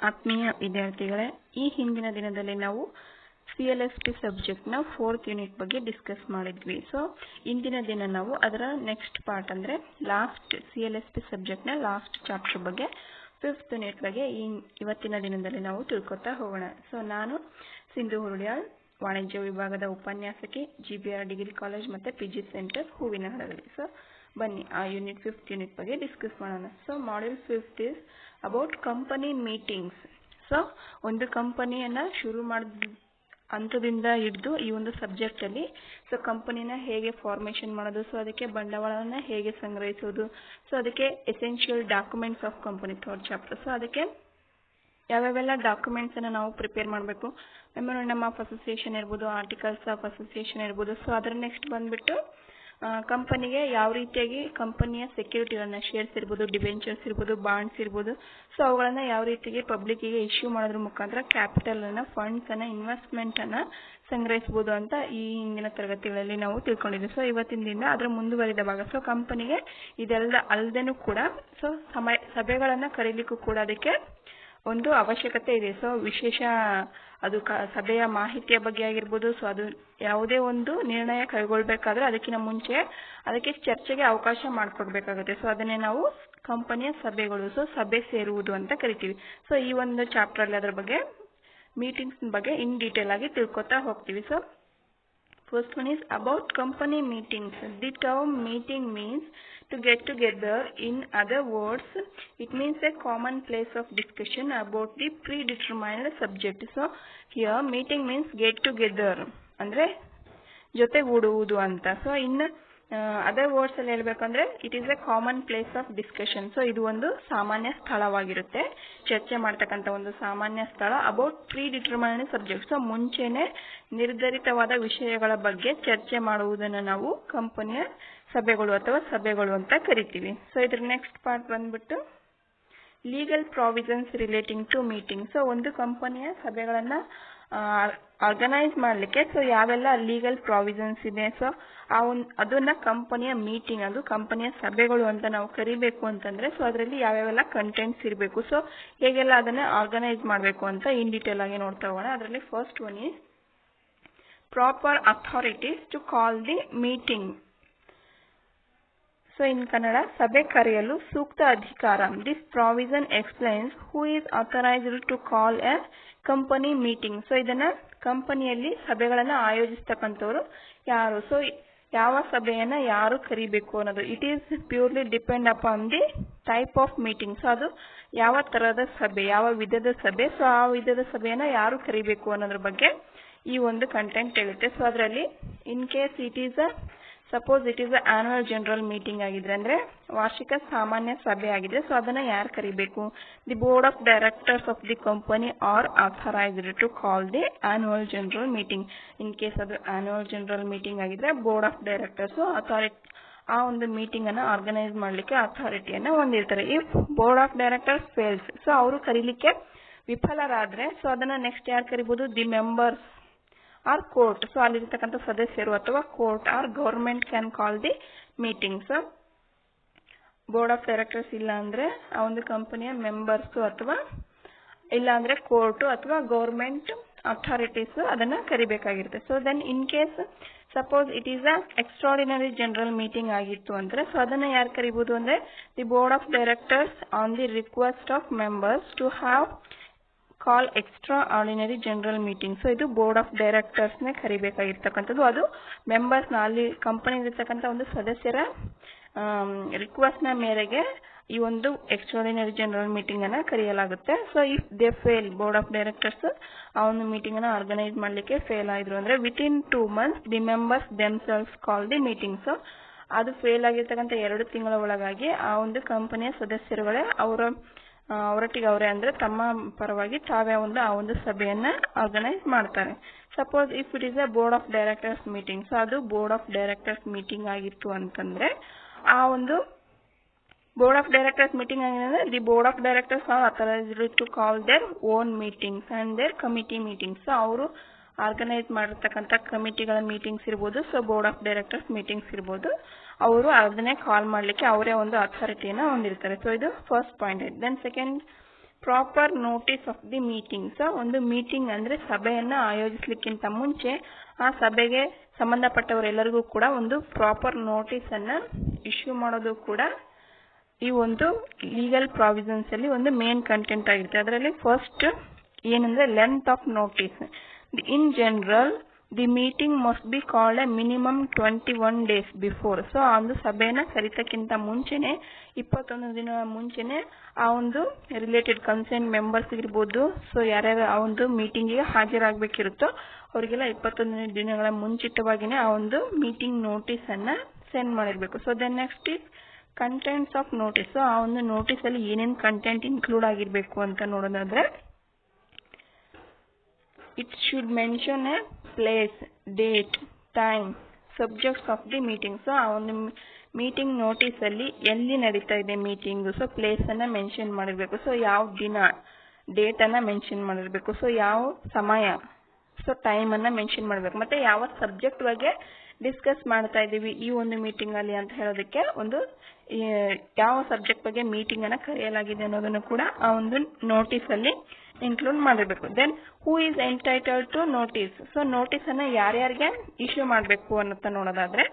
ಆತ್ಮೀಯ ವಿದ್ಯಾರ್ಥಿಗಳೇ, ಈ ಹಿಂದಿನ ದಿನದಲ್ಲಿ ನಾವು CLSP ಸಬ್ಜೆಕ್ಟ್ನ 4th ಯೂನಿಟ್ ಬಗ್ಗೆ ಡಿಸ್ಕಸ್ ಮಾಡಿದ್ವಿ. ಸೊ ಇಂದಿನ ದಿನ ನಾವು ಅದರ ನೆಕ್ಸ್ಟ್ ಪಾರ್ಟ್ ಅಂದರೆ ಲಾಸ್ಟ್ CLSP ಸಬ್ಜೆಕ್ಟ್ನ ಲಾಸ್ಟ್ ಚಾಪ್ಟರ್ ಬಗ್ಗೆ 5th ಯೂನಿಟ್ ಬಗ್ಗೆ ಇವತ್ತಿನ ದಿನದಲ್ಲಿ ನಾವು ತಿಳ್ಕೊತಾ ಹೋಗೋಣ. ಸೊ ನಾನು ಸಿಂಧು ಹುರುಳ್ಯಾಳ್, ವಾಣಿಜ್ಯ ವಿಭಾಗದ ಉಪನ್ಯಾಸಕಿ, GBR ಡಿಗ್ರಿ ಕಾಲೇಜ್ ಮತ್ತು PG ಸೆಂಟರ್ ಹೂವಿನಹಡಗಲಿ. ಸೊ ಬನ್ನಿ ಆ ಯೂನಿಟ್ 5th ಯೂನಿಟ್ ಬಗ್ಗೆ ಡಿಸ್ಕಸ್ ಮಾಡೋಣ. So module 5th is about company meetings. So ಒಂದು ಕಂಪನಿಯನ್ನು ಶುರು ಮಾಡಿದ ಹಂತದಿಂದ ಹಿಡಿದು ಈ ಒಂದು ಸಬ್ಜೆಕ್ಟಲ್ಲಿ ಸೊ ಕಂಪನಿನ ಹೇಗೆ ಫಾರ್ಮೇಷನ್ ಮಾಡೋದು, ಸೊ ಅದಕ್ಕೆ ಬಂಡವಾಳವನ್ನು ಹೇಗೆ ಸಂಗ್ರಹಿಸೋದು, ಸೊ ಅದಕ್ಕೆ essential documents of company 3rd chapter. So ಅದಕ್ಕೆ ಯಾವ್ಯಾವೆಲ್ಲ ಡಾಕ್ಯುಮೆಂಟ್ಸನ್ನು ನಾವು ಪ್ರಿಪೇರ್ ಮಾಡಬೇಕು, ಮೆಮೊರಂಡಮ್ ಆಫ್ ಅಸೋಸಿಯೇಷನ್ ಇರ್ಬೋದು, ಆರ್ಟಿಕಲ್ಸ್ ಆಫ್ ಅಸೋಸಿಯೇಷನ್ ಇರ್ಬೋದು. ಸೊ ಅದರ ನೆಕ್ಸ್ಟ್ ಬಂದುಬಿಟ್ಟು ಕಂಪನಿಗೆ ಯಾವ ರೀತಿಯಾಗಿ ಕಂಪನಿಯ ಸೆಕ್ಯೂರಿಟಿಗಳನ್ನ, ಶೇರ್ಸ್ ಇರ್ಬೋದು, ಡಿಬೆಂಚರ್ಸ್ ಇರ್ಬೋದು, ಬಾಂಡ್ಸ್ ಇರ್ಬೋದು, ಸೊ ಅವುಗಳನ್ನು ಯಾವ ರೀತಿಯಾಗಿ ಪಬ್ಲಿಕ್ಕಿಗೆ ಇಶ್ಯೂ ಮಾಡೋದ್ರ ಮುಖಾಂತರ ಕ್ಯಾಪಿಟಲನ್ನು, ಫಂಡ್ಸನ್ನು, ಇನ್ವೆಸ್ಟ್ಮೆಂಟನ್ನು ಸಂಗ್ರಹಿಸ್ಬೋದು ಅಂತ ಈ ಹಿಂದಿನ ತರಗತಿಗಳಲ್ಲಿ ನಾವು ತಿಳ್ಕೊಂಡಿದ್ವಿ. ಸೊ ಇವತ್ತಿನ ದಿನ ಅದರ ಮುಂದುವರಿದ ಭಾಗ. ಸೊ ಕಂಪನಿಗೆ ಇದೆಲ್ಲ ಅಲ್ಲದೇನೂ ಕೂಡ ಸೊ ಸಭೆಗಳನ್ನು ಕರೀಲಿಕ್ಕೂ ಕೂಡ ಅದಕ್ಕೆ ಒಂದು ಅವಶ್ಯಕತೆ ಇದೆ. ಸೊ ವಿಶೇಷ ಅದು ಸಭೆಯ ಮಾಹಿತಿಯ ಬಗ್ಗೆ ಆಗಿರ್ಬೋದು, ಸೊ ಅದು ಯಾವುದೇ ಒಂದು ನಿರ್ಣಯ ಕೈಗೊಳ್ಳಬೇಕಾದ್ರೆ ಅದಕ್ಕಿಂತ ಮುಂಚೆ ಅದಕ್ಕೆ ಚರ್ಚೆಗೆ ಅವಕಾಶ ಮಾಡಿಕೊಡ್ಬೇಕಾಗುತ್ತೆ. ಸೊ ಅದನ್ನೇ ನಾವು ಕಂಪನಿಯ ಸಭೆಗಳು, ಸೊ ಸಭೆ ಸೇರುವುದು ಅಂತ ಕರಿತೀವಿ. ಸೊ ಈ ಒಂದು ಚಾಪ್ಟರಲ್ಲಿ ಅದರ ಬಗ್ಗೆ ಮೀಟಿಂಗ್ಸ್ ಬಗ್ಗೆ ಇನ್ ಡೀಟೇಲ್ ಆಗಿ ತಿಳ್ಕೊತಾ ಹೋಗ್ತೀವಿ. So first one is about company meetings. The term meeting means to get together. In other words, it means a common place of discussion about the predetermined subject. So here meeting means get together ಅಂದ್ರೆ ಜೊತೆಗೂಡುವುದು ಅಂತ. So ಇನ್ನು other words ಅಲ್ಲಿ ಹೇಳ್ಬೇಕಂದ್ರೆ it is a common place of discussion. So ಇದು ಒಂದು ಸಾಮಾನ್ಯ ಸ್ಥಳವಾಗಿರುತ್ತೆ, ಚರ್ಚೆ ಮಾಡ್ತಕ್ಕಂಥ ಒಂದು ಸಾಮಾನ್ಯ ಸ್ಥಳ about pre determined subject. So ಮುಂಚೆನೆ ನಿರ್ಧರಿತವಾದ ವಿಷಯಗಳ ಬಗ್ಗೆ ಚರ್ಚೆ ಮಾಡುವುದನ್ನು ನಾವು ಕಂಪನಿಯ ಸಭೆಗಳು ಅಥವಾ ಸಭೆಗಳು ಅಂತ ಕರಿತೀವಿ. ಸೊ ಇದ್ರ ನೆಕ್ಸ್ಟ್ ಪಾರ್ಟ್ ಬಂದ್ಬಿಟ್ಟು legal provisions relating to meeting. So ಒಂದು ಕಂಪನಿಯ ಸಭೆಗಳನ್ನು ಆರ್ಗನೈಸ್ ಮಾಡಲಿಕ್ಕೆ ಸೊ ಯಾವೆಲ್ಲ ಲೀಗಲ್ ಪ್ರಾವಿಷನ್ಸ್ ಇದೆ, ಸೊ ಅದನ್ನ ಕಂಪನಿಯ ಮೀಟಿಂಗ್, ಅದು ಕಂಪನಿಯ ಸಭೆಗಳು ಅಂತ ನಾವು ಕರಿಬೇಕು ಅಂತಂದ್ರೆ ಸೊ ಅದರಲ್ಲಿ ಯಾವ್ಯಾವೆಲ್ಲ ಕಂಟೆಂಟ್ಸ್ ಇರಬೇಕು, ಸೊ ಹೇಗೆಲ್ಲ ಅದನ್ನ ಆರ್ಗನೈಸ್ ಮಾಡಬೇಕು ಅಂತ ಇನ್ ಡೀಟೇಲ್ ಆಗಿ ನೋಡ್ತಾ ಹೋಗೋಣ. ಅದರಲ್ಲಿ first one is proper authorities to call the meeting. So in Kannada, ಸಭೆ ಕರೆಯಲು ಸೂಕ್ತ ಅಧಿಕಾರ. This provision explains who is authorised to call a company meeting. So ಇದನ್ನ ಕಂಪನಿಯಲ್ಲಿ ಸಭೆಗಳನ್ನ ಆಯೋಜಿಸ್ತಕ್ಕಂಥವ್ರು ಯಾರು, ಸೊ ಯಾವ ಸಭೆಯನ್ನ ಯಾರು ಕರಿಬೇಕು ಅನ್ನೋದು. It is purely depend upon the type of meeting. So ಅದು ಯಾವ ತರಹದ ಸಭೆ, ಯಾವ ವಿಧದ ಸಭೆ, ಸೊ ಆ ವಿಧದ ಸಭೆಯನ್ನ ಯಾರು ಕರಿಬೇಕು ಅನ್ನೋದ್ರ ಬಗ್ಗೆ ಈ ಒಂದು ಕಂಟೆಂಟ್ ಹೇಳುತ್ತೆ. ಸೊ ಅದರಲ್ಲಿ ಇನ್ case suppose it is annual general meeting ಆಗಿದ್ರೆ, ಅಂದ್ರೆ ವಾರ್ಷಿಕ ಸಾಮಾನ್ಯ ಸಭೆ ಆಗಿದ್ರೆ, ಸೊ ಅದನ್ನ ಯಾರು ಕರಿಬೇಕು, the board of directors of the company are authorised to call the annual general meeting. In case ಅದು ಆನ್ಯುವಲ್ ಜನರಲ್ ಮೀಟಿಂಗ್ ಆಗಿದ್ರೆ ಬೋರ್ಡ್ ಆಫ್ ಡೈರೆಕ್ಟರ್ಸ್ ಆ ಒಂದು ಮೀಟಿಂಗ್ ಅನ್ನ ಆರ್ಗನೈಸ್ ಮಾಡ್ಲಿಕ್ಕೆ ಅಥಾರಿಟಿಯನ್ನ ಹೊಂದಿರ್ತಾರೆ. ಈ board of directors fails, so ಅವರು ಕರೀಲಿಕ್ಕೆ ವಿಫಲರಾದ್ರೆ ಸೊ ಅದನ್ನ ನೆಕ್ಸ್ಟ್ ಯಾರು ಕರಿಬಹುದು, the members or court. So ಅಲ್ಲಿರ್ತಕ್ಕಂಥ ಸದಸ್ಯರು ಅಥವಾ court or government can call the meeting. So board of directors ಇಲ್ಲ ಅಂದ್ರೆ ಆ ಒಂದು ಕಂಪನಿಯ ಮೆಂಬರ್ಸ್ ಅಥವಾ ಇಲ್ಲ ಅಂದ್ರೆ ಕೋರ್ಟ್ ಅಥವಾ ಗವರ್ಮೆಂಟ್ ಅಥಾರಿಟೀಸ್ ಅದನ್ನ ಕರಿಬೇಕಾಗಿರುತ್ತೆ. So then in case suppose it is a extraordinary general meeting ಆಗಿತ್ತು ಅಂದ್ರೆ ಸೊ ಅದನ್ನ ಯಾರು ಕರಿಬಹುದು ಅಂದ್ರೆ the board of directors on the request of members to have call extraordinary general meeting. So ಇದು board of directors ನೇ ಕರಿಬೇಕಾಗಿರ್ತಕ್ಕಂಥದ್ದು. ಅದು ಮೆಂಬರ್ಸ್ ನ, ಅಲ್ಲಿ ಕಂಪನಿ ಇರ್ತಕ್ಕಂಥ ಒಂದು ಸದಸ್ಯರ ರಿಕ್ವೆಸ್ಟ್ ನ ಮೇರೆಗೆ ಈ ಒಂದು ಎಕ್ಸ್ಟ್ರಾರ್ಡಿನರಿ ಜನರಲ್ ಮೀಟಿಂಗ್ ಅನ್ನ ಕರೆಯಲಾಗುತ್ತೆ. So if they fail, board of directors ಆ ಒಂದು ಮೀಟಿಂಗ್ ಅನ್ನ ಆರ್ಗನೈಸ್ ಮಾಡ್ಲಿಕ್ಕೆ ಫೇಲ್ ಆಯಿದ್ರು ಅಂದ್ರೆ within 2 months the members themselves call the meeting. So ಅದು ಫೇಲ್ ಆಗಿರ್ತಕ್ಕಂಥ 2 ತಿಂಗಳ ಒಳಗಾಗಿ ಆ ಒಂದು ಕಂಪನಿಯ ಸದಸ್ಯರುಗಳೇ ಅವರೊಟ್ಟಿಗೆ ಅವರೇ ಅಂದ್ರೆ ತಮ್ಮ ಪರವಾಗಿ ತಾವೇ ಆ ಒಂದು ಸಭೆಯನ್ನ ಆರ್ಗನೈಸ್ ಮಾಡ್ತಾರೆ. Suppose if it is a board of directors meeting, so ಅದು ಬೋರ್ಡ್ ಆಫ್ ಡೈರೆಕ್ಟರ್ಸ್ ಮೀಟಿಂಗ್ ಆಗಿತ್ತು ಅಂತಂದ್ರೆ ಆ ಒಂದು ಬೋರ್ಡ್ ಆಫ್ ಡೈರೆಕ್ಟರ್ಸ್ ಮೀಟಿಂಗ್ ಆಗಿದ್ರೆ the board of directors are authorised to call their own meetings and their committee meetings. So ಅವರು organise ಮಾಡಿರ್ತಕ್ಕಂಥ ಕಮಿಟಿಗಳ meetings ಇರ್ಬೋದು, so board of directors meetings ಇರ್ಬೋದು, ಅವರು ಅದನ್ನೇ ಕಾಲ್ ಮಾಡಲಿಕ್ಕೆ ಅವರೇ ಒಂದು ಅಥಾರಿಟಿಯನ್ನು ಹೊಂದಿರ್ತಾರೆ. ಸೊ ಇದು first point. Then second proper notice of the meeting. So ಒಂದು ಮೀಟಿಂಗ್ ಅಂದರೆ ಸಭೆಯನ್ನು ಆಯೋಜಿಸಲಿಕ್ಕಿಂತ ಮುಂಚೆ ಆ ಸಭೆಗೆ ಸಂಬಂಧಪಟ್ಟವರೆಲ್ಲರಿಗೂ ಕೂಡ ಒಂದು ಪ್ರಾಪರ್ ನೋಟಿಸನ್ನು ಇಶ್ಯೂ ಮಾಡೋದು ಕೂಡ ಈ ಒಂದು ಲೀಗಲ್ ಪ್ರಾವಿಷನ್ಸ್ ಅಲ್ಲಿ ಒಂದು ಮೇನ್ ಕಂಟೆಂಟ್ ಆಗಿರುತ್ತೆ. ಅದರಲ್ಲಿ ಫಸ್ಟ್ ಏನಂದ್ರೆ length of notice. In general the meeting must be called A minimum 21 days before. So ಆ ಒಂದು ಸಭೆಯನ್ನು ಕರೀತಕ್ಕಿಂತ ಮುಂಚೆನೆ 21 ದಿನ ಮುಂಚೆನೆ ಆ ಒಂದು ರಿಲೇಟೆಡ್ ಕನ್ಸರ್ನ್ ಮೆಂಬರ್ಸ್ ಇರ್ಬೋದು, ಸೊ ಯಾರ್ಯಾರು ಆ ಒಂದು ಮೀಟಿಂಗಿಗೆ ಹಾಜರಾಗಬೇಕಿರುತ್ತೋ ಅವರಿಗೆಲ್ಲ 21 ದಿನಗಳ ಮುಂಚಿತವಾಗಿನೇ ಆ ಒಂದು ಮೀಟಿಂಗ್ ನೋಟಿಸ್ ಅನ್ನ ಸೆಂಡ್ ಮಾಡಿರ್ಬೇಕು. So then next is contents of notice. ಆ ಒಂದು ನೋಟಿಸ್ ಅಲ್ಲಿ ಏನೇನು ಕಂಟೆಂಟ್ ಇನ್ಕ್ಲೂಡ್ ಆಗಿರ್ಬೇಕು ಅಂತ ನೋಡೋದಾದ್ರೆ, it should mention A place, date, time, subjects of the meeting. So ಆ ಒಂದು ಮೀಟಿಂಗ್ ನೋಟಿಸ್ ಅಲ್ಲಿ ಎಲ್ಲಿ ನಡೀತಾ ಇದೆ ಮೀಟಿಂಗ್, ಸೊ ಪ್ಲೇಸ್ ಅನ್ನ ಮೆನ್ಷನ್ ಮಾಡಿರ್ಬೇಕು. ಸೊ ಯಾವ ದಿನ, ಡೇಟ್ ಅನ್ನ ಮೆನ್ಷನ್ ಮಾಡಿರ್ಬೇಕು. ಸೊ ಯಾವ ಸಮಯ, ಸೊ ಟೈಮ್ ಅನ್ನ ಮೆನ್ಷನ್ ಮಾಡಬೇಕು. ಮತ್ತೆ ಯಾವ ಸಬ್ಜೆಕ್ಟ್ ಬಗ್ಗೆ ಡಿಸ್ಕಸ್ ಮಾಡ್ತಾ ಇದ್ದೀವಿ ಈ ಒಂದು ಮೀಟಿಂಗ್ ಅಲ್ಲಿ ಅಂತ ಹೇಳೋದಕ್ಕೆ ಒಂದು ಯಾವ ಸಬ್ಜೆಕ್ಟ್ ಬಗ್ಗೆ ಮೀಟಿಂಗ್ ಅನ್ನ ಕರೆಯಲಾಗಿದೆ ಅನ್ನೋದನ್ನು ಕೂಡ ಆ ಒಂದು ನೋಟಿಸ್ ಅಲ್ಲಿ ಇನ್ಕ್ಲೂಡ್ ಮಾಡಿರ್ಬೇಕು. Then who is entitled to notice. So notice ಅನ್ನ ಯಾರ್ಯಾರಿಗೆ ಇಶ್ಯೂ ಮಾಡಬೇಕು ಅಂತ ನೋಡೋದಾದ್ರೆ,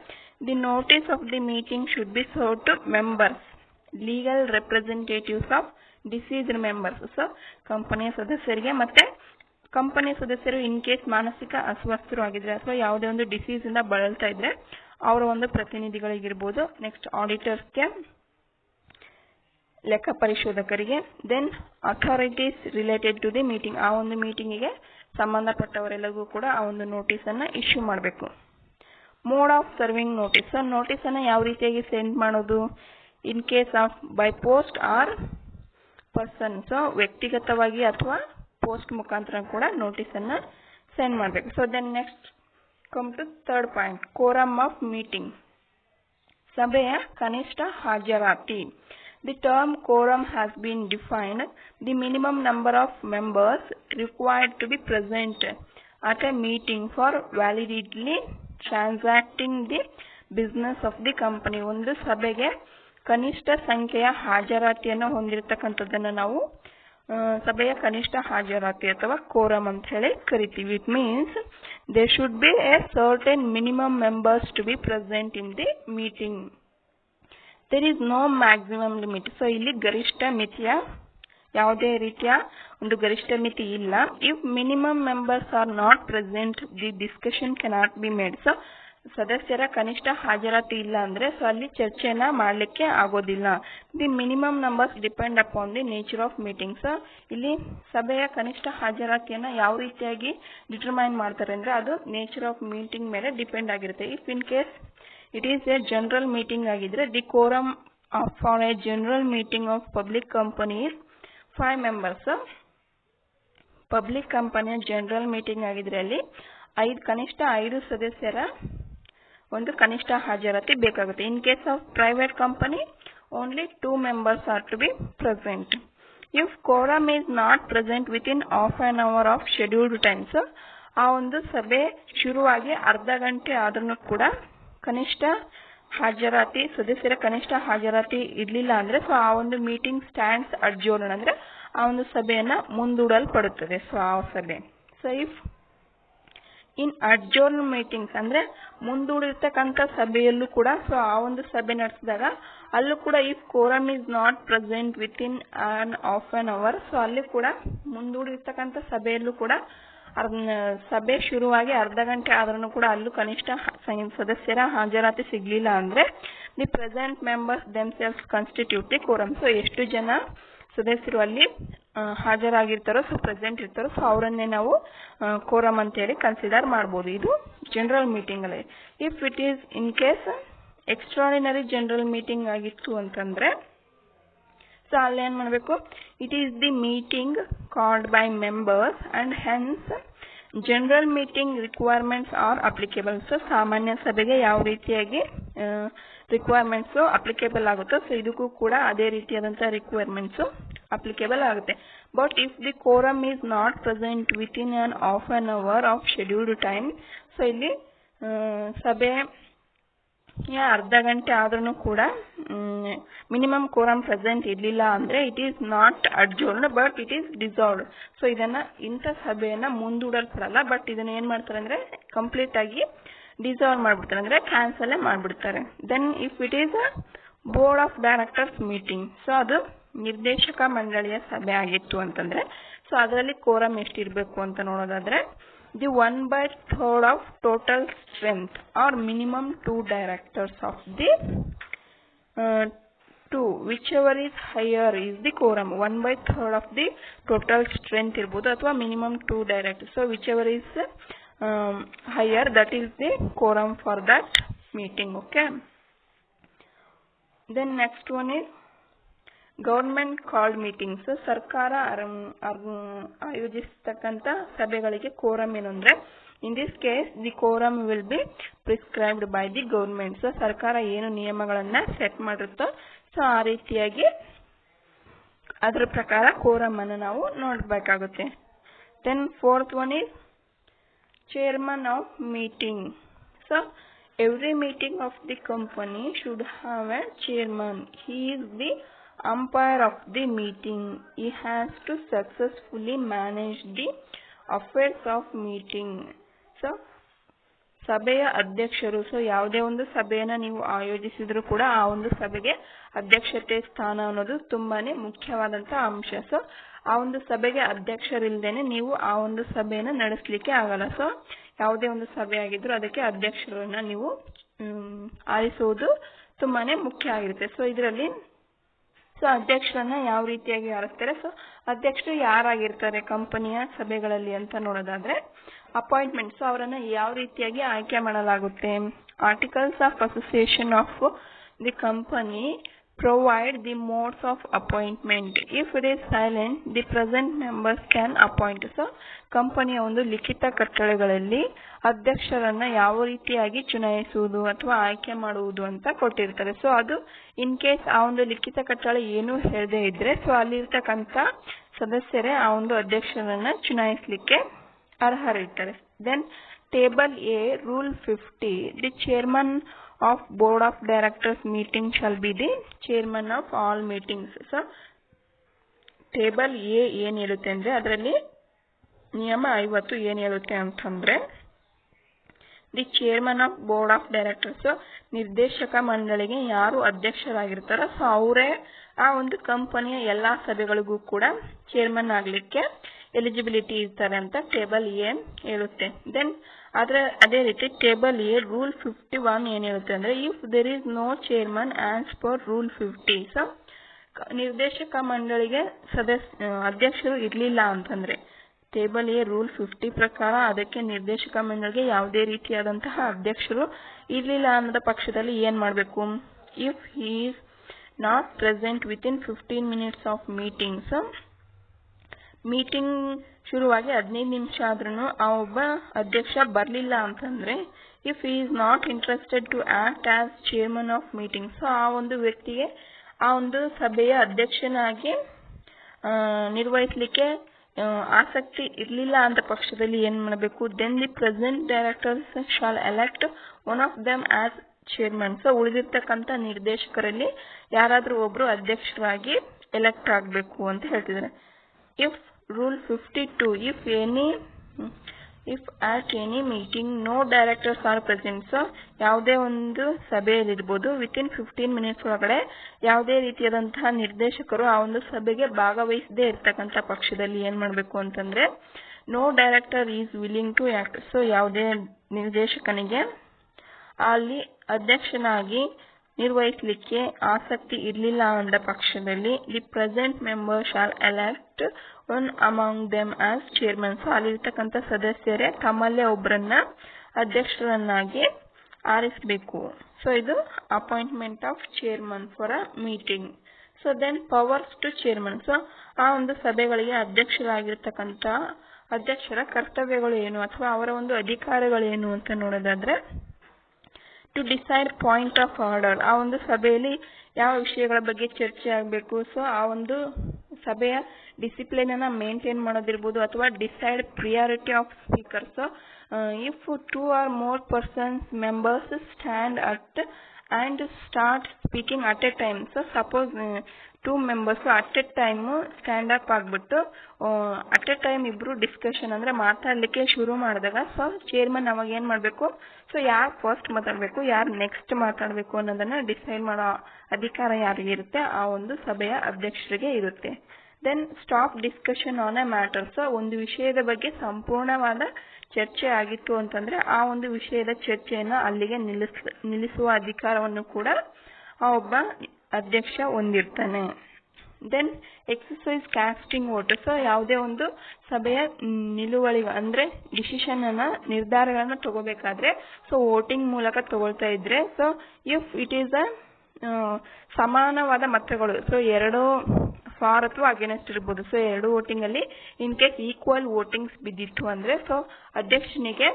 the notice of the meeting should be served to members, legal representatives of deceased members. So ಕಂಪನಿಯ ಸದಸ್ಯರಿಗೆ ಮತ್ತೆ ಕಂಪನಿಯ ಸದಸ್ಯರು ಇನ್ ಕೇಸ್ ಮಾನಸಿಕ ಅಸ್ವಸ್ಥರು ಆಗಿದ್ರೆ ಅಥವಾ ಯಾವುದೇ ಒಂದು ಡಿಸೀಸ್ ಇಂದ ಬಳಲ್ತಾ ಇದ್ರೆ ಅವರ ಒಂದು ಪ್ರತಿನಿಧಿಗಳಿಗಿರ್ಬೋದು. ನೆಕ್ಸ್ಟ್ ಆಡಿಟರ್ಸ್ಗೆ, ಲೆಕ್ಕ ಪರಿಶೋಧಕರಿಗೆ, then authorities related to the meeting. ಆ ಒಂದು ಮೀಟಿಂಗಿಗೆ ಸಂಬಂಧಪಟ್ಟವರೆಲ್ಲರಿಗೂ ಕೂಡ ಆ ಒಂದು ನೋಟಿಸ್ ಅನ್ನ ಇಶ್ಯೂ ಮಾಡಬೇಕು. Mode of serving notice. So notice ಅನ್ನ ಯಾವ ರೀತಿಯಾಗಿ ಸೆಂಡ್ ಮಾಡೋದು, in case of by post or person. So ವ್ಯಕ್ತಿಗತವಾಗಿ ಅಥವಾ ಪೋಸ್ಟ್ ಮುಖಾಂತರ ಕೂಡ ನೋಟಿಸ್ ಅನ್ನ ಸೆಂಡ್ ಮಾಡಬೇಕು. So then next come to third point, quorum of meeting. ಸಭೆಯ ಕನಿಷ್ಠ ಹಾಜರಾತಿ. The term quorum has been defined. The minimum number of members required to be present at a meeting for validly transacting the business of the company. ಒಂದು ಸಭೆಗೆ ಕನಿಷ್ಠ ಸಂಖ್ಯೆಯ ಹಾಜರಾತಿಯನ್ನು ಹೊಂದಿರತಕ್ಕಂಥದ್ದನ್ನು ನಾವು ಸಭೆಯ ಕನಿಷ್ಠ ಹಾಜರಾತಿ ಅಥವಾ ಕೋರಮ್ ಅಂತ ಹೇಳಿ ಕರಿತೀವಿ. It means there should be a certain minimum members to be present in the meeting. There is no maximum limit. So ಇಲ್ಲಿ ಗರಿಷ್ಠ ಮಿತಿಯ ಯಾವುದೇ ರೀತಿಯ ಒಂದು ಗರಿಷ್ಠ ಮಿತಿ ಇಲ್ಲ. If minimum members are not present, the discussion cannot be made. So ಸದಸ್ಯರ ಕನಿಷ್ಠ ಹಾಜರಾತಿ ಇಲ್ಲ ಅಂದ್ರೆ ಸೊ ಅಲ್ಲಿ ಚರ್ಚೆನ ಮಾಡಲಿಕ್ಕೆ ಆಗೋದಿಲ್ಲ. The minimum numbers depend upon the nature of meeting. So ಇಲ್ಲಿ ಸಭೆಯ ಕನಿಷ್ಠ ಹಾಜರಾತಿಯನ್ನ ಯಾವ ರೀತಿಯಾಗಿ ಡಿಟರ್ಮೈನ್ ಮಾಡ್ತಾರೆ ಅಂದ್ರೆ ಅದು ನೇಚರ್ ಆಫ್ ಮೀಟಿಂಗ್ ಮೇಲೆ ಡಿಪೆಂಡ್ ಆಗಿರುತ್ತೆ. If in case it is a general meeting ಆಗಿದ್ರೆ the quorum for a general meeting of public company is 5 members. Public ಕಂಪನಿಯ ಜನರಲ್ ಮೀಟಿಂಗ್ ಆಗಿದ್ರೆ ಅಲ್ಲಿ ಕನಿಷ್ಠ 5 ಸದಸ್ಯರ ಒಂದು ಕನಿಷ್ಠ ಹಾಜರಾತಿ ಬೇಕಾಗುತ್ತೆ. ಇನ್ case of private company only 2 members are to be present. If quorum is not present within half an hour of scheduled time, so ಆ ಒಂದು ಸಭೆ ಶುರುವಾಗಿ ಅರ್ಧ ಗಂಟೆ ಆದ್ರೂ ಕೂಡ ಕನಿಷ್ಠ ಹಾಜರಾತಿ ಸದಸ್ಯರ ಕನಿಷ್ಠ ಹಾಜರಾತಿ ಇರ್ಲಿಲ್ಲ ಅಂದ್ರೆ ಸೊ ಆ ಒಂದು ಮೀಟಿಂಗ್ ಸ್ಟ್ಯಾಂಡ್ಸ್ ಅಡ್ಜೋರ್ನ್ ಅಂದ್ರೆ ಆ ಒಂದು ಸಭೆಯನ್ನ ಮುಂದೂಡಲ್ಪಡುತ್ತದೆ. ಸೊ ಆ ಸಭೆ ಸೊ ಇಫ್ ಇನ್ ಅಡ್ಜೋರ್ನ್ ಮೀಟಿಂಗ್ಸ್ ಅಂದ್ರೆ ಮುಂದೂಡಿರ್ತಕ್ಕಂಥ ಸಭೆಯಲ್ಲೂ ಕೂಡ ಸೊ ಆ ಒಂದು ಸಭೆ ನಡೆಸಿದಾಗ ಅಲ್ಲೂ ಕೂಡ if quorum is not present within half an hour, so ಅಲ್ಲಿ ಕೂಡ ಮುಂದೂಡಿರ್ತಕ್ಕಂಥ ಸಭೆಯಲ್ಲೂ ಕೂಡ ಸಭೆ ಶುರುವಾಗಿ ಅರ್ಧ ಗಂಟೆ ಆದ್ರೂ ಕೂಡ ಅಲ್ಲೂ ಕನಿಷ್ಠ ಸದಸ್ಯರ ಹಾಜರಾತಿ ಸಿಗ್ಲಿಲ್ಲ ಅಂದ್ರೆ the present members themselves constitute the quorum. So ಎಷ್ಟು ಜನ ಸದಸ್ಯರು ಅಲ್ಲಿ ಹಾಜರಾಗಿರ್ತಾರೋ ಸೊ ಪ್ರೆಸೆಂಟ್ ಇರ್ತಾರೋ ಸೊ ಅವರನ್ನೇ ನಾವು ಕೋರಮ್ ಅಂತ ಹೇಳಿ ಕನ್ಸಿಡರ್ ಮಾಡಬಹುದು. ಇದು ಜನರಲ್ ಮೀಟಿಂಗ್ ಅಲ್ಲಿ. If it is in case extraordinary general meeting ಆಗಿತ್ತು ಅಂತಂದ್ರೆ ಸೊ ಅಲ್ಲಿ ಏನ್ ಮಾಡಬೇಕು, it is the meeting called by members and hence general meeting requirements are applicable. So ಸಾಮಾನ್ಯ ಸಭೆಗೆ ಯಾವ ರೀತಿಯಾಗಿ ರಿಕ್ವೈರ್ಮೆಂಟ್ಸ್ ಅಪ್ಲಿಕೇಬಲ್ ಆಗುತ್ತೋ ಸೊ ಇದಕ್ಕೂ ಕೂಡ ಅದೇ ರೀತಿಯಾದಂತಹ ರಿಕ್ವೈರ್ಮೆಂಟ್ಸ್ ಅಪ್ಲಿಕೇಬಲ್ ಆಗುತ್ತೆ. But if the quorum is not present with in an half an hour of scheduled time, so ಇಲ್ಲಿ ಸಭೆ ಅರ್ಧ ಗಂಟೆ ಆದ್ರೂ ಕೂಡ ಮಿನಿಮಮ್ ಕೋರಮ್ ಪ್ರೆಸೆಂಟ್ ಇರಲಿಲ್ಲ ಅಂದರೆ it is not adjourned but it is dissolved. So ಇಂಥ ಸಭೆಯನ್ನು ಮುಂದೂಡಲ್ಪಡಲ್ಲ, ಬಟ್ ಇದನ್ನ ಏನು ಮಾಡ್ತಾರೆ ಅಂದರೆ ಕಂಪ್ಲೀಟ್ ಆಗಿ ಡಿಸಾಲ್ವ್ ಮಾಡಿಬಿಡ್ತಾರೆ, ಅಂದರೆ ಕ್ಯಾನ್ಸಲೇ ಮಾಡಿಬಿಡ್ತಾರೆ. Then if it is a board of directors meeting, so ಅದು ನಿರ್ದೇಶಕ ಮಂಡಳಿಯ ಸಭೆ ಆಗಿತ್ತು ಅಂತಂದರೆ ಸೊ ಅದರಲ್ಲಿ ಕೋರಮ್ ಎಷ್ಟಿರಬೇಕು ಅಂತ ನೋಡೋದಾದರೆ the 1/3 of total strength or minimum 2 directors of the 2 whichever is higher is the quorum. 1/3 of the total strength irbodu athwa minimum 2 directors, so whichever is higher, that is the quorum for that meeting. Okay, then next one is government called meetings. ಸರ್ಕಾರ ಆಯೋಜಿಸತಕ್ಕಂಥ ಸಭೆಗಳಿಗೆ quorum ಏನು ಅಂದರೆ in this case the quorum will be prescribed by the government. So ಸರ್ಕಾರ ಏನು ನಿಯಮಗಳನ್ನು set ಮಾಡಿರುತ್ತೋ so ಆ ರೀತಿಯಾಗಿ ಅದರ ಪ್ರಕಾರ ಕೋರಮ್ ಅನ್ನು ನಾವು ನೋಡಬೇಕಾಗುತ್ತೆ. Then fourth one is chairman of meeting. So every meeting of the company should have a chairman. He is the umpire of the meeting. He has to successfully manage the affairs of meeting. So ಸಭೆಯ ಅಧ್ಯಕ್ಷರು, so ಯಾವುದೇ ಒಂದು ಸಭೆಯನ್ನು ನೀವು ಆಯೋಜಿಸಿದ್ರು ಕೂಡ ಆ ಒಂದು ಸಭೆಗೆ ಅಧ್ಯಕ್ಷತೆ ಸ್ಥಾನ ಅನ್ನೋದು ತುಂಬಾನೇ ಮುಖ್ಯವಾದಂಥ ಅಂಶ. ಸೊ ಆ ಒಂದು ಸಭೆಗೆ ಅಧ್ಯಕ್ಷರಿಲ್ಲದೇನೆ ನೀವು ಆ ಒಂದು ಸಭೆಯನ್ನು ನಡೆಸಲಿಕ್ಕೆ ಆಗಲ್ಲ. ಸೊ ಯಾವುದೇ ಒಂದು ಸಭೆ ಆಗಿದ್ರು ಅದಕ್ಕೆ ಅಧ್ಯಕ್ಷರನ್ನ ನೀವು ಆರಿಸುವುದು ತುಂಬಾನೇ ಮುಖ್ಯ ಆಗಿರುತ್ತೆ. ಸೊ ಇದರಲ್ಲಿ ಸೊ ಅಧ್ಯಕ್ಷರನ್ನ ಯಾವ ರೀತಿಯಾಗಿ ಆರಿಸ್ತಾರೆ, ಸೊ ಅಧ್ಯಕ್ಷರು ಯಾರಾಗಿರ್ತಾರೆ ಕಂಪನಿಯ ಸಭೆಗಳಲ್ಲಿ ಅಂತ ನೋಡೋದಾದ್ರೆ ಅಪಾಯಿಂಟ್ಮೆಂಟ್. ಸೊ ಅವರನ್ನ ಯಾವ ರೀತಿಯಾಗಿ ಆಯ್ಕೆ ಮಾಡಲಾಗುತ್ತೆ. Articles of association of the company provide the modes of appointment. If it is silent, the present members can appoint. So ಕಂಪನಿಯ ಒಂದು ಲಿಖಿತ ಕಟ್ಟಳೆಗಳಲ್ಲಿ ಅಧ್ಯಕ್ಷರನ್ನ ಯಾವ ರೀತಿಯಾಗಿ ಚುನಾಯಿಸುವುದು ಅಥವಾ ಆಯ್ಕೆ ಮಾಡುವುದು ಅಂತ ಕೊಟ್ಟಿರ್ತಾರೆ. ಸೊ ಅದು ಇನ್ ಕೇಸ್ ಆ ಒಂದು ಲಿಖಿತ ಕಟ್ಟಳೆ ಏನು ಹೇಳದೇ ಇದ್ರೆ ಸೊ ಅಲ್ಲಿರ್ತಕ್ಕಂಥ ಸದಸ್ಯರೇ ಆ ಒಂದು ಅಧ್ಯಕ್ಷರನ್ನ ಚುನಾಯಿಸಲಿಕ್ಕೆ ಅರ್ಹರಿರ್ತಾರೆ. Then table A rule 50, the chairman of board of directors meeting shall be the chairman of all meetings. So table A ಏನು ಹೇಳುತ್ತೆ ಅಂದರೆ ಅದರಲ್ಲಿ ನಿಯಮ 50 ಏನು ಹೇಳುತ್ತೆ ಅಂತಂದರೆ the chairman of board of directors, ನಿರ್ದೇಶಕ ಮಂಡಳಿಗೆ ಯಾರು ಅಧ್ಯಕ್ಷರಾಗಿರ್ತಾರೋ ಸೊ ಅವರೇ ಆ ಒಂದು ಕಂಪನಿಯ ಎಲ್ಲ ಸಭೆಗಳಿಗೂ ಕೂಡ ಚೇರ್ಮನ್ ಆಗಲಿಕ್ಕೆ ಎಲಿಜಿಬಿಲಿಟಿ ಇರ್ತಾರೆ ಅಂತ ಟೇಬಲ್ ಎ ಹೇಳುತ್ತೆ. ದೆನ್ ಅದೇ ರೀತಿ ಟೇಬಲ್ ಎ ರೂಲ್ 51 ಏನು ಹೇಳುತ್ತೆ ಅಂದರೆ if there is no chairman as per rule 50. So ನಿರ್ದೇಶಕ ಮಂಡಳಿಗೆ ಅಧ್ಯಕ್ಷರು ಇರಲಿಲ್ಲ ಅಂತಂದ್ರೆ ಟೇಬಲ್ ಎ ರೂಲ್ 50 ಪ್ರಕಾರ ಅದಕ್ಕೆ ನಿರ್ದೇಶಕ ಮಂಡಳಿಗೆ ಯಾವುದೇ ರೀತಿಯಾದಂತಹ ಅಧ್ಯಕ್ಷರು ಇರಲಿಲ್ಲ ಅನ್ನೋದ ಪಕ್ಷದಲ್ಲಿ ಏನು ಮಾಡಬೇಕು, if he is not present within 15 minutes of meeting. So meeting ಶುರುವಾಗಿ 15 ನಿಮಿಷ ಆದ್ರೂ ಆ ಒಬ್ಬ ಅಧ್ಯಕ್ಷ ಬರಲಿಲ್ಲ ಅಂತಂದ್ರೆ if he is not interested to act as chairman of meeting. So ಆ ಒಂದು ವ್ಯಕ್ತಿಗೆ ಆ ಒಂದು ಸಭೆಯ ಅಧ್ಯಕ್ಷನಾಗಿ ನಿರ್ವಹಿಸಲಿಕ್ಕೆ ಆಸಕ್ತಿ ಇರಲಿಲ್ಲ ಅಂತ ಪಕ್ಷದಲ್ಲಿ ಏನು ಮಾಡಬೇಕು, then the present directors shall elect one of them as chairman. So ಉಳಿದಿರ್ತಕ್ಕಂಥ ನಿರ್ದೇಶಕರಲ್ಲಿ ಯಾರಾದರೂ ಒಬ್ರು ಅಧ್ಯಕ್ಷರಾಗಿ ಎಲೆಕ್ಟ್ ಆಗಬೇಕು ಅಂತ ಹೇಳ್ತಿದ್ದಾರೆ. If rule 52, if at any meeting no directors are present. So ಯಾವುದೇ ಒಂದು ಸಭೆಯಲ್ಲಿರ್ಬೋದು ವಿತಿನ್ 15 minutes ಒಳಗಡೆ ಯಾವುದೇ ರೀತಿಯಾದಂತಹ ನಿರ್ದೇಶಕರು ಆ ಒಂದು ಸಭೆಗೆ ಭಾಗವಹಿಸದೇ ಇರ್ತಕ್ಕಂಥ ಪಕ್ಷದಲ್ಲಿ ಏನು ಮಾಡಬೇಕು ಅಂತಂದ್ರೆ no director is willing to act. So ಯಾವುದೇ ನಿರ್ದೇಶಕನಿಗೆ ಅಲ್ಲಿ ಅಧ್ಯಕ್ಷನಾಗಿ ನಿರ್ವಹಿಸಲಿಕ್ಕೆ ಆಸಕ್ತಿ ಇರಲಿಲ್ಲ ಅಂದ ಪಕ್ಷದಲ್ಲಿ the present member shall elect one among them as chairman. So ಅಲ್ಲಿರ್ತಕ್ಕಂಥ ಸದಸ್ಯರೇ ತಮ್ಮಲ್ಲೇ ಒಬ್ಬರನ್ನ ಅಧ್ಯಕ್ಷರನ್ನಾಗಿ ಆರಿಸಬೇಕು. ಸೊ ಇದು appointment of chairman for a meeting. So then powers to chairman. So ಆ ಒಂದು ಸಭೆಗಳಿಗೆ ಅಧ್ಯಕ್ಷರಾಗಿರ್ತಕ್ಕಂಥ ಅಧ್ಯಕ್ಷರ ಕರ್ತವ್ಯಗಳು ಏನು ಅಥವಾ ಅವರ ಒಂದು ಅಧಿಕಾರಗಳೇನು ಅಂತ ನೋಡೋದಾದ್ರೆ to decide point of order. ಆ ಒಂದು ಸಭೆಯಲ್ಲಿ ಯಾವ ವಿಷಯಗಳ ಬಗ್ಗೆ ಚರ್ಚೆ ಆಗಬೇಕು, ಸೊ ಆ ಒಂದು ಸಭೆಯ ಡಿಸಿಪ್ಲಿನ್ ಅನ್ನ ಮೇಂಟೈನ್ ಮಾಡೋದಿರ್ಬೋದು ಅಥವಾ decide priority of speakers. If 2 or more persons members stand at and start speaking at a time. So suppose 2 members at a time stand up ಆಗ್ಬಿಟ್ಟು ಅಟ್ ಎ ಟೈಮ್ ಇಬ್ರು discussion ಅಂದ್ರೆ ಮಾತಾಡ್ಲಿಕ್ಕೆ ಶುರು ಮಾಡಿದಾಗ so chairman ಅವಾಗ ಏನ್ ಮಾಡ್ಬೇಕು, so ಯಾರು ಫಸ್ಟ್ ಮಾತಾಡ್ಬೇಕು ಯಾರು ನೆಕ್ಸ್ಟ್ ಮಾತಾಡ್ಬೇಕು ಅನ್ನೋದನ್ನ ಡಿಸೈಡ್ ಮಾಡೋ ಅಧಿಕಾರ ಯಾರಿಗೆ ಇರುತ್ತೆ, ಆ ಒಂದು ಸಭೆಯ ಅಧ್ಯಕ್ಷರಿಗೆ ಇರುತ್ತೆ. Then stop discussion on a matter. So ಒಂದು ವಿಷಯದ ಬಗ್ಗೆ ಸಂಪೂರ್ಣವಾದ ಚರ್ಚೆ ಆಗಿತ್ತು ಅಂತಂದ್ರೆ ಆ ಒಂದು ವಿಷಯದ ಚರ್ಚೆಯನ್ನ ಅಲ್ಲಿಗೆ ನಿಲ್ಲಿಸುವ ಅಧಿಕಾರವನ್ನು ಕೂಡ ಆ ಒಬ್ಬ ಅಧ್ಯಕ್ಷ ಹೊಂದಿರ್ತಾನೆ. Then exercise casting vote. So ಯಾವುದೇ ಒಂದು ಸಭೆಯ ನಿಲುವಳಿ ಅಂದ್ರೆ ಡಿಸಿಷನ್ ಅನ್ನ ನಿರ್ಧಾರಗಳನ್ನ ತಗೋಬೇಕಾದ್ರೆ ಸೊ ವೋಟಿಂಗ್ ಮೂಲಕ ತಗೊಳ್ತಾ ಇದ್ರೆ ಸೊ ಇಫ್ ಇಟ್ ಈಸ್ ಸಮಾನವಾದ ಮತಗಳು ಸೊ ಎರಡು ಫಾರ್ ಅಥವಾ ಅಗೇನೆಸ್ಟ್ ಇರ್ಬೋದು. ಸೊ ಎರಡು ವೋಟಿಂಗ್ ಅಲ್ಲಿ ಇನ್ ಕೇಸ್ ಈಕ್ವಲ್ ವೋಟಿಂಗ್ಸ್ ಬಿದ್ದಿತ್ತು ಅಂದ್ರೆ ಸೊ ಅಧ್ಯಕ್ಷನಿಗೆ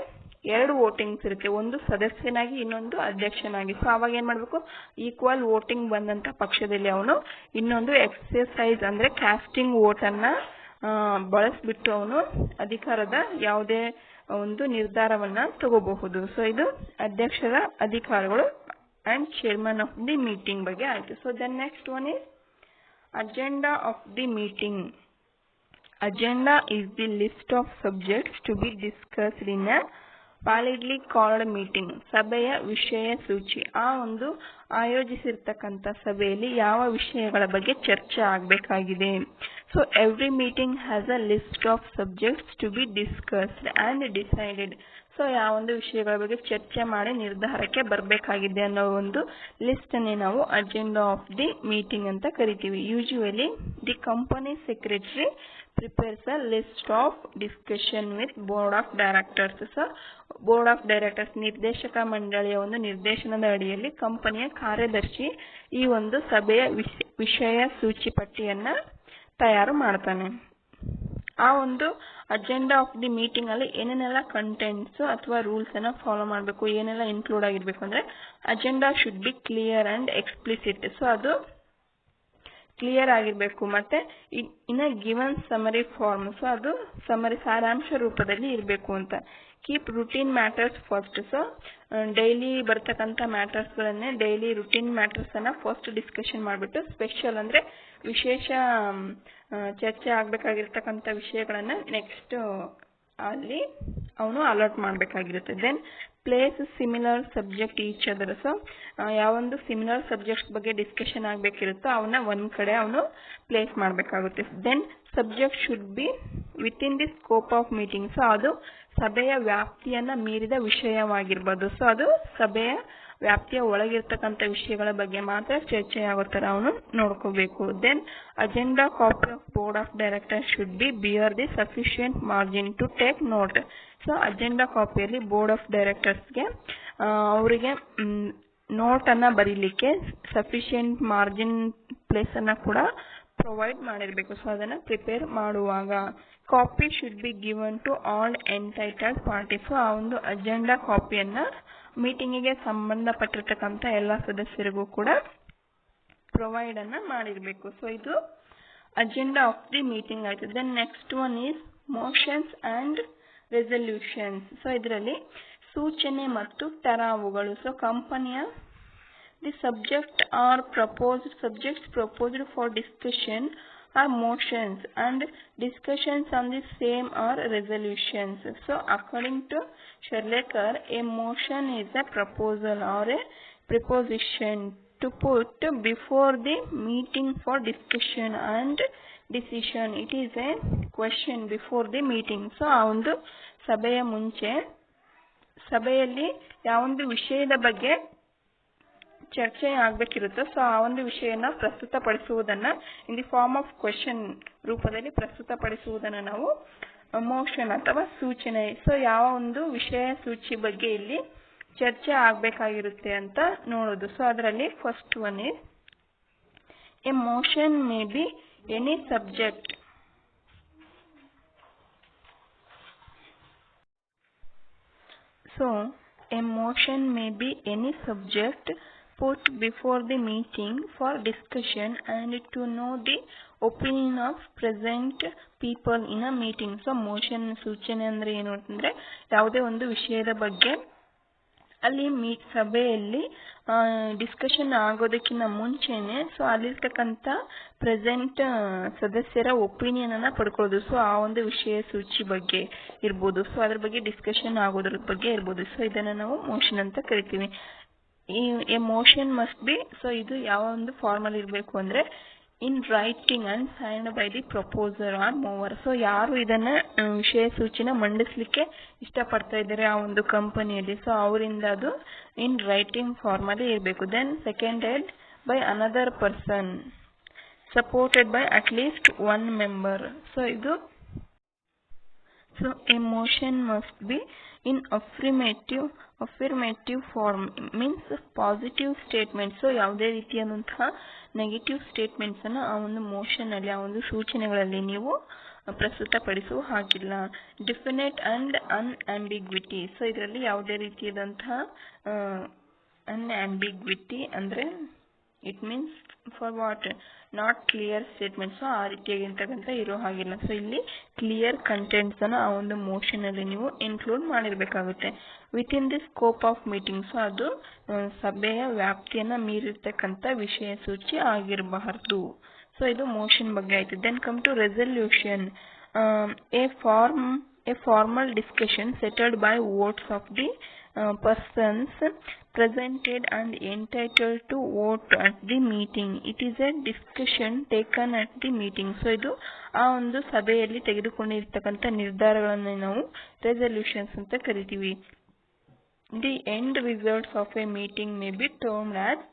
2 ವೋಟಿಂಗ್ಸ್ ಇರುತ್ತೆ, ಒಂದು ಸದಸ್ಯನಾಗಿ ಇನ್ನೊಂದು ಅಧ್ಯಕ್ಷನಾಗಿ. ಸೊ ಅವಾಗ ಏನ್ ಮಾಡ್ಬೇಕು, ಈಕ್ವಲ್ ವೋಟಿಂಗ್ ಬಂದಂತ ಪಕ್ಷದಲ್ಲಿ ಅವನು ಇನ್ನೊಂದು ಎಕ್ಸಸೈಸ್ ಅಂದ್ರೆ ಕ್ಯಾಸ್ಟಿಂಗ್ ವೋಟ್ ಅನ್ನ ಬಳಸ್ಬಿಟ್ಟು ಅವನು ಅಧಿಕಾರದ ಯಾವುದೇ ಒಂದು ನಿರ್ಧಾರವನ್ನ ತಗೋಬಹುದು. ಸೊ ಇದು ಅಧ್ಯಕ್ಷರ ಅಧಿಕಾರಗಳು and chairman of the meeting ಬಗ್ಗೆ ಆಯ್ತು. So then next one is agenda of the meeting. Agenda is the list of subjects to be discussed in a validly called meeting. ಸಭೆಯ ವಿಷಯ ಸೂಚಿ. ಆ ಒಂದು ಆಯೋಜಿಸಿರ್ತಕ್ಕಂಥ ಸಭೆಯಲ್ಲಿ ಯಾವ ವಿಷಯಗಳ ಬಗ್ಗೆ ಚರ್ಚೆ ಆಗಬೇಕಾಗಿದೆ. So every meeting has a list of subjects to be discussed and decided. So ಯಾವ ಒಂದು ವಿಷಯಗಳ ಬಗ್ಗೆ ಚರ್ಚೆ ಮಾಡಿ ನಿರ್ಧಾರಕ್ಕೆ ಬರಬೇಕಾಗಿದೆ ಅನ್ನೋ ಒಂದು ಲಿಸ್ಟ್ ಅನ್ನೇ ನಾವು ಅಜೆಂಡಾ ಆಫ್ ದಿ ಮೀಟಿಂಗ್ ಅಂತ ಕರಿತೀವಿ. Usually the company secretary prepares a list of discussion with board of directors. So board of directors ನಿರ್ದೇಶಕ ಮಂಡಳಿಯ ಒಂದು ನಿರ್ದೇಶನದ ಅಡಿಯಲ್ಲಿ ಕಂಪನಿಯ ಕಾರ್ಯದರ್ಶಿ ಈ ಒಂದು ಸಭೆಯ ವಿಷಯ ಸೂಚಿ ಪಟ್ಟಿಯನ್ನ ತಯಾರು ಮಾಡ್ತಾನೆ. ಆ ಒಂದು ಅಜೆಂಡಾ ಆಫ್ ದಿ ಮೀಟಿಂಗ್ ಅಲ್ಲಿ ಏನೇನೆಲ್ಲ ಕಂಟೆಂಟ್ಸ್ ಅಥವಾ ರೂಲ್ಸ್ ಅನ್ನ ಫಾಲೋ ಮಾಡಬೇಕು, ಏನೆಲ್ಲ ಇನ್ಕ್ಲೂಡ್ ಆಗಿರ್ಬೇಕು ಅಂದ್ರೆ agenda should be clear and explicit. So ಅದು ಕ್ಲಿಯರ್ ಆಗಿರ್ಬೇಕು ಮತ್ತೆ in a given summary form. So ಅದು ಸಮರಿ ಸಾರಾಂಶ ರೂಪದಲ್ಲಿ ಇರಬೇಕು ಅಂತ. Keep routine matters first. So daily ಬರ್ತಕ್ಕಂಥ ಮ್ಯಾಟರ್ಸ್ ಗಳನ್ನೇ ಡೈಲಿ ರುಟೀನ್ ಮ್ಯಾಟರ್ಸ್ ಅನ್ನ ಫಸ್ಟ್ ಡಿಸ್ಕಷನ್ ಮಾಡ್ಬಿಟ್ಟು ಸ್ಪೆಷಲ್ ಅಂದ್ರೆ ವಿಶೇಷ ಚರ್ಚೆ ಆಗ್ಬೇಕಾಗಿರ್ತಕ್ಕಂಥ ವಿಷಯಗಳನ್ನ ನೆಕ್ಸ್ಟ್ ಅಲ್ಲಿ ಅವನು ಅಲರ್ಟ್ ಮಾಡಬೇಕಾಗಿರುತ್ತೆ. Then place similar subject each other. So ಯಾವೊಂದು ಸಿಮಿಲರ್ ಸಬ್ಜೆಕ್ಟ್ಸ್ ಬಗ್ಗೆ ಡಿಸ್ಕಷನ್ ಆಗಬೇಕಿರುತ್ತೋ ಅವನ್ನ ಒಂದ್ ಕಡೆ ಅವನು ಪ್ಲೇಸ್ ಮಾಡಬೇಕಾಗುತ್ತೆ. Then subject should be within the scope of meeting. So ಅದು ಸಭೆಯ ವ್ಯಾಪ್ತಿಯನ್ನ ಮೀರಿದ ವಿಷಯವಾಗಿರ್ಬೋದು. ಸೊ ಅದು ಸಭೆಯ ವ್ಯಾಪ್ತಿಯ ಒಳಗಿರ್ತಕ್ಕಂಥ ವಿಷಯಗಳ ಬಗ್ಗೆ ಮಾತ್ರ ಚರ್ಚೆ ಆಗೋ ತರ ಅವನು ನೋಡ್ಕೋಬೇಕು. Then agenda copy of board of director should be bear the sufficient margin to take note. So agenda ಕಾಪಿಯಲ್ಲಿ ಬೋರ್ಡ್ ಆಫ್ ಡೈರೆಕ್ಟರ್ಸ್ಗೆ ಅವರಿಗೆ ನೋಟ್ ಅನ್ನ ಬರೀಲಿಕ್ಕೆ ಸಫಿಶಿಯಂಟ್ ಮಾರ್ಜಿನ್ ಪ್ಲೇಸ್ ಅನ್ನ ಕೂಡ ಪ್ರೊವೈಡ್ ಮಾಡಿರ್ಬೇಕು. ಸೊ ಅದನ್ನ ಪ್ರಿಪೇರ್ ಮಾಡುವಾಗ copy should be given to all entitled parties. ಆ ಒಂದು ಅಜೆಂಡಾ ಕಾಪಿಯನ್ನ ಮೀಟಿಂಗಿಗೆ ಸಂಬಂಧಪಟ್ಟಿರ್ತಕ್ಕಂಥ ಎಲ್ಲಾ ಸದಸ್ಯರಿಗೂ ಕೂಡ ಪ್ರೊವೈಡ್ ಅನ್ನ ಮಾಡಿರ್ಬೇಕು. ಸೊ ಇದು ಅಜೆಂಡಾ ಆಫ್ ದಿ ಮೀಟಿಂಗ್ ಆಯ್ತು. Then next one is motions and resolutions. So ಇದರಲ್ಲಿ ಸೂಚನೆ ಮತ್ತು ಠರಾವುಗಳು. ಸೊ ಕಂಪನಿಯ the subjects proposed for discussion are motions and discussions on the same are resolutions. So according to Sherlaker, a motion is a proposal or a proposition to put before the meeting for discussion and decision. It is a question before the meeting. So ಆ ಒಂದು ಸಭೆಯ ಮುಂಚೆ ಸಭೆಯಲ್ಲಿ ಯಾವೊಂದು ವಿಷಯದ ಬಗ್ಗೆ ಚರ್ಚೆ ಆಗ್ಬೇಕಿರುತ್ತೆ. So ಆ ಒಂದು ವಿಷಯನ ಪ್ರಸ್ತುತಪಡಿಸುವುದನ್ನ in the form of question ರೂಪದಲ್ಲಿ ಪ್ರಸ್ತುತಪಡಿಸುವುದನ್ನ ನಾವು ಮೋಷನ್ ಅಥವಾ ಸೂಚನೆ. ಸೊ ಯಾವ ಒಂದು ವಿಷಯ ಸೂಚಿ ಬಗ್ಗೆ ಇಲ್ಲಿ ಚರ್ಚೆ ಆಗ್ಬೇಕಾಗಿರುತ್ತೆ ಅಂತ ನೋಡೋದು. ಸೊ ಅದರಲ್ಲಿ first one is A motion may be any subject. So a motion may be any subject put before the meeting for discussion and to know the opinion of present people in a meeting. So motion ಸೂಚನೆ ಅಂದರೆ ಏನು ಅಂತಂದರೆ ಯಾವುದೇ ಒಂದು ವಿಷಯದ ಬಗ್ಗೆ ಅಲ್ಲಿ ಸಭೆಯಲ್ಲಿ ಡಿಸ್ಕಷನ್ ಆಗೋದಕ್ಕಿಂತ ಮುಂಚೆನೆ ಸೊ ಅಲ್ಲಿರ್ತಕ್ಕಂಥ ಪ್ರೆಸೆಂಟ್ ಸದಸ್ಯರ ಒಪಿನಿಯನನ್ನು ಪಡ್ಕೊಳ್ಳೋದು. ಸೊ ಆ ಒಂದು ವಿಷಯ ಸೂಚಿ ಬಗ್ಗೆ ಇರ್ಬೋದು, ಸೊ ಅದ್ರ ಬಗ್ಗೆ ಡಿಸ್ಕಷನ್ ಆಗೋದ್ರ ಬಗ್ಗೆ ಇರ್ಬೋದು. ಸೊ ಇದನ್ನು ನಾವು ಮೋಷನ್ ಅಂತ ಕರಿತೀವಿ. A motion must be, so ಇದು ಯಾವ ಒಂದು ಫಾರ್ಮಲ್ ಇರಬೇಕು ಅಂದರೆ in writing and signed by the proposer or mover. So ಯಾರು ಇದನ್ನ ವಿಷಯ ಸೂಚಿನ ಮಂಡಿಸ್ಲಿಕ್ಕೆ ಇಷ್ಟಪಡ್ತಾ ಇದ್ದಾರೆ ಆ ಒಂದು ಕಂಪನಿಯಲ್ಲಿ, ಸೊ ಅವರಿಂದ ಅದು ಇನ್ ರೈಟಿಂಗ್ ಫಾರ್ಮಲ್ಲಿ ಇರಬೇಕು. Then seconded by another person supported by at least one member. So ಇದು so a motion must be in affirmative form means positive statements. So ಯಾವುದೇ ರೀತಿಯಾದಂತಹ ನೆಗೆಟಿವ್ ಸ್ಟೇಟ್ಮೆಂಟ್ಸ್ ಅನ್ನು ಆ ಒಂದು ಮೋಷನ್ ಅಲ್ಲಿ ಆ ಒಂದು ಸೂಚನೆಗಳಲ್ಲಿ ನೀವು ಪ್ರಸ್ತುತಪಡಿಸುವ ಹಾಗಿಲ್ಲ. Definite and ಅನ್ಆಂಬಿಗ್ವಿಟಿ. ಸೊ ಇದರಲ್ಲಿ ಯಾವುದೇ ರೀತಿಯಾದಂತಹ ಅನ್ಆಂಬಿಗ್ವಿಟಿ ಅಂದ್ರೆ it means for what not clear statements. ಆ ರೀತಿಯಾಗಿರ್ತಕ್ಕಂಥ ಇರೋ ಹಾಗಿಲ್ಲ. ಸೊ ಇಲ್ಲಿ ಕ್ಲಿಯರ್ ಕಂಟೆಂಟ್ಸ್ ಅನ್ನು ಆ ಒಂದು ಮೋಷನ್ ಅಲ್ಲಿ ನೀವು ಇನ್ಕ್ಲೂಡ್ ಮಾಡಿರ್ಬೇಕಾಗುತ್ತೆ. Within the scope of meeting. So ಅದು ಸಭೆಯ ವ್ಯಾಪ್ತಿಯನ್ನ ಮೀರಿರ್ತಕ್ಕಂಥ ವಿಷಯ ಸೂಚಿ ಆಗಿರಬಾರದು. ಸೊ ಇದು ಮೋಷನ್ ಬಗ್ಗೆ ಆಯ್ತು. Then come to resolution. A formal discussion settled by votes of the persons presented and entitled to vote at the meeting. It is a discussion taken at the meeting. So ಇದು ಆ ಒಂದು ಸಭೆಯಲ್ಲಿ ತೆಗೆದುಕೊಂಡಿರ್ತಕ್ಕಂಥ ನಿರ್ಧಾರಗಳನ್ನು ನಾವು resolutions ಅಂತ ಕರಿತೀವಿ. The end results of A meeting may be termed as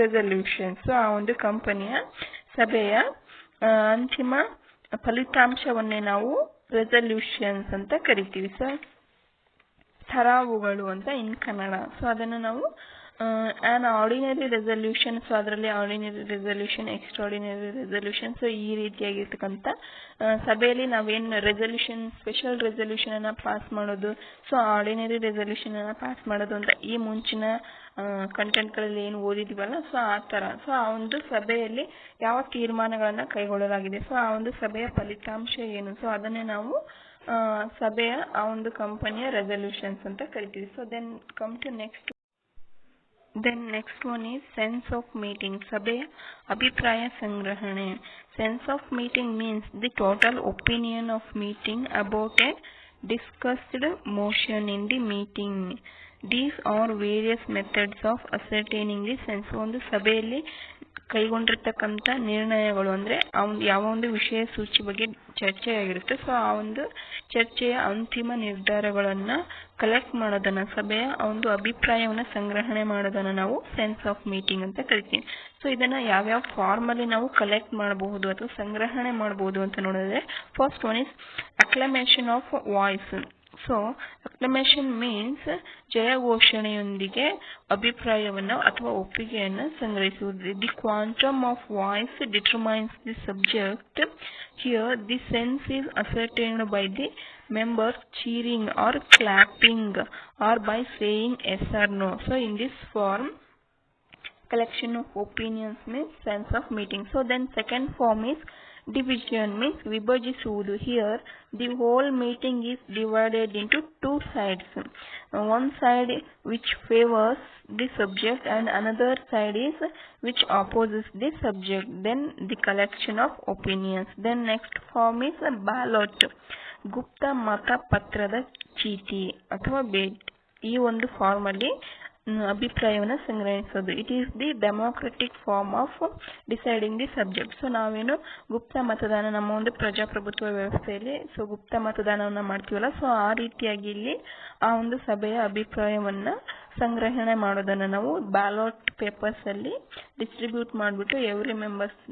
resolution. So ಆ ಒಂದು ಕಂಪನಿಯ ಸಭೆಯ ಅಂತಿಮ ಫಲಿತಾಂಶವನ್ನೇ ನಾವು ರೆಸಲ್ಯೂಷನ್ಸ್ ಅಂತ ಕರಿತೀವಿ. ಸೊ ಠರಾವುಗಳು ಅಂತ ಇನ್ ಕನ್ನಡ. ಸೊ ಅದನ್ನು ನಾವು ಆನ್ ಆರ್ಡಿನರಿ ರೆಸಲ್ಯೂಷನ್. ಸೊ ಅದರಲ್ಲಿ ordinary resolution, extraordinary resolution. So ಈ ರೀತಿಯಾಗಿರ್ತಕ್ಕಂಥ ಸಭೆಯಲ್ಲಿ ನಾವೇನು ರೆಸಲ್ಯೂಷನ್, ಸ್ಪೆಷಲ್ ರೆಸಲ್ಯೂಷನ್ ಅನ್ನ ಪಾಸ್ ಮಾಡೋದು, ಸೊ ಆರ್ಡಿನರಿ ರೆಸಲ್ಯೂಷನ್ ಅನ್ನ ಪಾಸ್ ಮಾಡೋದು ಅಂತ ಈ ಮುಂಚಿನ ಕಂಟೆಂಟ್ಗಳಲ್ಲಿ ಏನು ಓದಿದ್ವಲ್ಲ, ಸೊ ಆ ಥರ. ಸೊ ಆ ಒಂದು ಸಭೆಯಲ್ಲಿ ಯಾವ ತೀರ್ಮಾನಗಳನ್ನು ಕೈಗೊಳ್ಳಲಾಗಿದೆ, ಸೊ ಆ ಒಂದು ಸಭೆಯ ಫಲಿತಾಂಶ ಏನು, ಸೊ ಅದನ್ನೇ ನಾವು ಸಭೆಯ ಆ ಒಂದು ಕಂಪನಿಯ ರೆಸಲ್ಯೂಷನ್ಸ್ ಅಂತ ಕರಿತೀವಿ. So then come to next one is sense of meeting. ಸಭೆಯ ಅಭಿಪ್ರಾಯ ಸಂಗ್ರಹಣೆ. Sense of meeting means the total opinion of meeting about a discussed motion in the meeting. These are various methods of ascertaining the sense. ಒಂದು ಸಭೆಯಲ್ಲಿ ಕೈಗೊಂಡಿರ್ತಕ್ಕಂಥ ನಿರ್ಣಯಗಳು ಅಂದರೆ ಯಾವ ಒಂದು ವಿಷಯ ಸೂಚಿ ಬಗ್ಗೆ ಚರ್ಚೆಯಾಗಿರುತ್ತೆ, ಸೊ ಆ ಒಂದು ಚರ್ಚೆಯ ಅಂತಿಮ ನಿರ್ಧಾರಗಳನ್ನು ಕಲೆಕ್ಟ್ ಮಾಡೋದನ್ನು, ಸಭೆಯ ಒಂದು ಅಭಿಪ್ರಾಯವನ್ನು ಸಂಗ್ರಹಣೆ ಮಾಡೋದನ್ನು ನಾವು ಸೆನ್ಸ್ ಆಫ್ ಮೀಟಿಂಗ್ ಅಂತ ಕರಿತೀವಿ. ಸೊ ಇದನ್ನು ಯಾವ್ಯಾವ ಫಾರ್ಮಲ್ಲಿ ನಾವು ಕಲೆಕ್ಟ್ ಮಾಡಬಹುದು ಅಥವಾ ಸಂಗ್ರಹಣೆ ಮಾಡಬಹುದು ಅಂತ ನೋಡಿದ್ರೆ, first one is acclamation of voice. So acclamation means ಜಯಘೋಷಣೆಯೊಂದಿಗೆ ಅಭಿಪ್ರಾಯವನ್ನು ಅಥವಾ ಒಪ್ಪಿಗೆಯನ್ನು ಸಂಗ್ರಹಿಸುವುದು. The quantum of voice determines the subject. Here the sense is ascertained by the members cheering or clapping or by saying yes or no. So in this form collection of opinions means sense of meeting. So then second form is division means vibhajisuvudu. Here the whole meeting is divided into two sides. One side which favors the subject and another side is which opposes the subject. Then the collection of opinions. Then next form is a ballot. ಗುಪ್ತ ಮತ ಪತ್ರದ ಚೀಟಿ ಅಥವಾ bait. ಈ ಒಂದು form ಅಲ್ಲಿ ಅಭಿಪ್ರಾಯವನ್ನು ಸಂಗ್ರಹಿಸೋದು. It is the democratic form of deciding the subject. So ನಾವೇನು ಗುಪ್ತ ಮತದಾನ, ನಮ್ಮ ಒಂದು ಪ್ರಜಾಪ್ರಭುತ್ವ ವ್ಯವಸ್ಥೆಯಲ್ಲಿ ಸೊ ಗುಪ್ತ ಮತದಾನವನ್ನು ಮಾಡ್ತೀವಲ್ಲ, ಸೊ ಆ ರೀತಿಯಾಗಿ ಇಲ್ಲಿ ಆ ಒಂದು ಸಭೆಯ ಅಭಿಪ್ರಾಯವನ್ನ ಸಂಗ್ರಹಣೆ ಮಾಡೋದನ್ನು ನಾವು ಬ್ಯಾಲೋಟ್ ಪೇಪರ್ಸ್ ಅಲ್ಲಿ ಡಿಸ್ಟ್ರಿಬ್ಯೂಟ್ ಮಾಡಿಬಿಟ್ಟು ಎವ್ರಿ ಮೆಂಬರ್ಸ್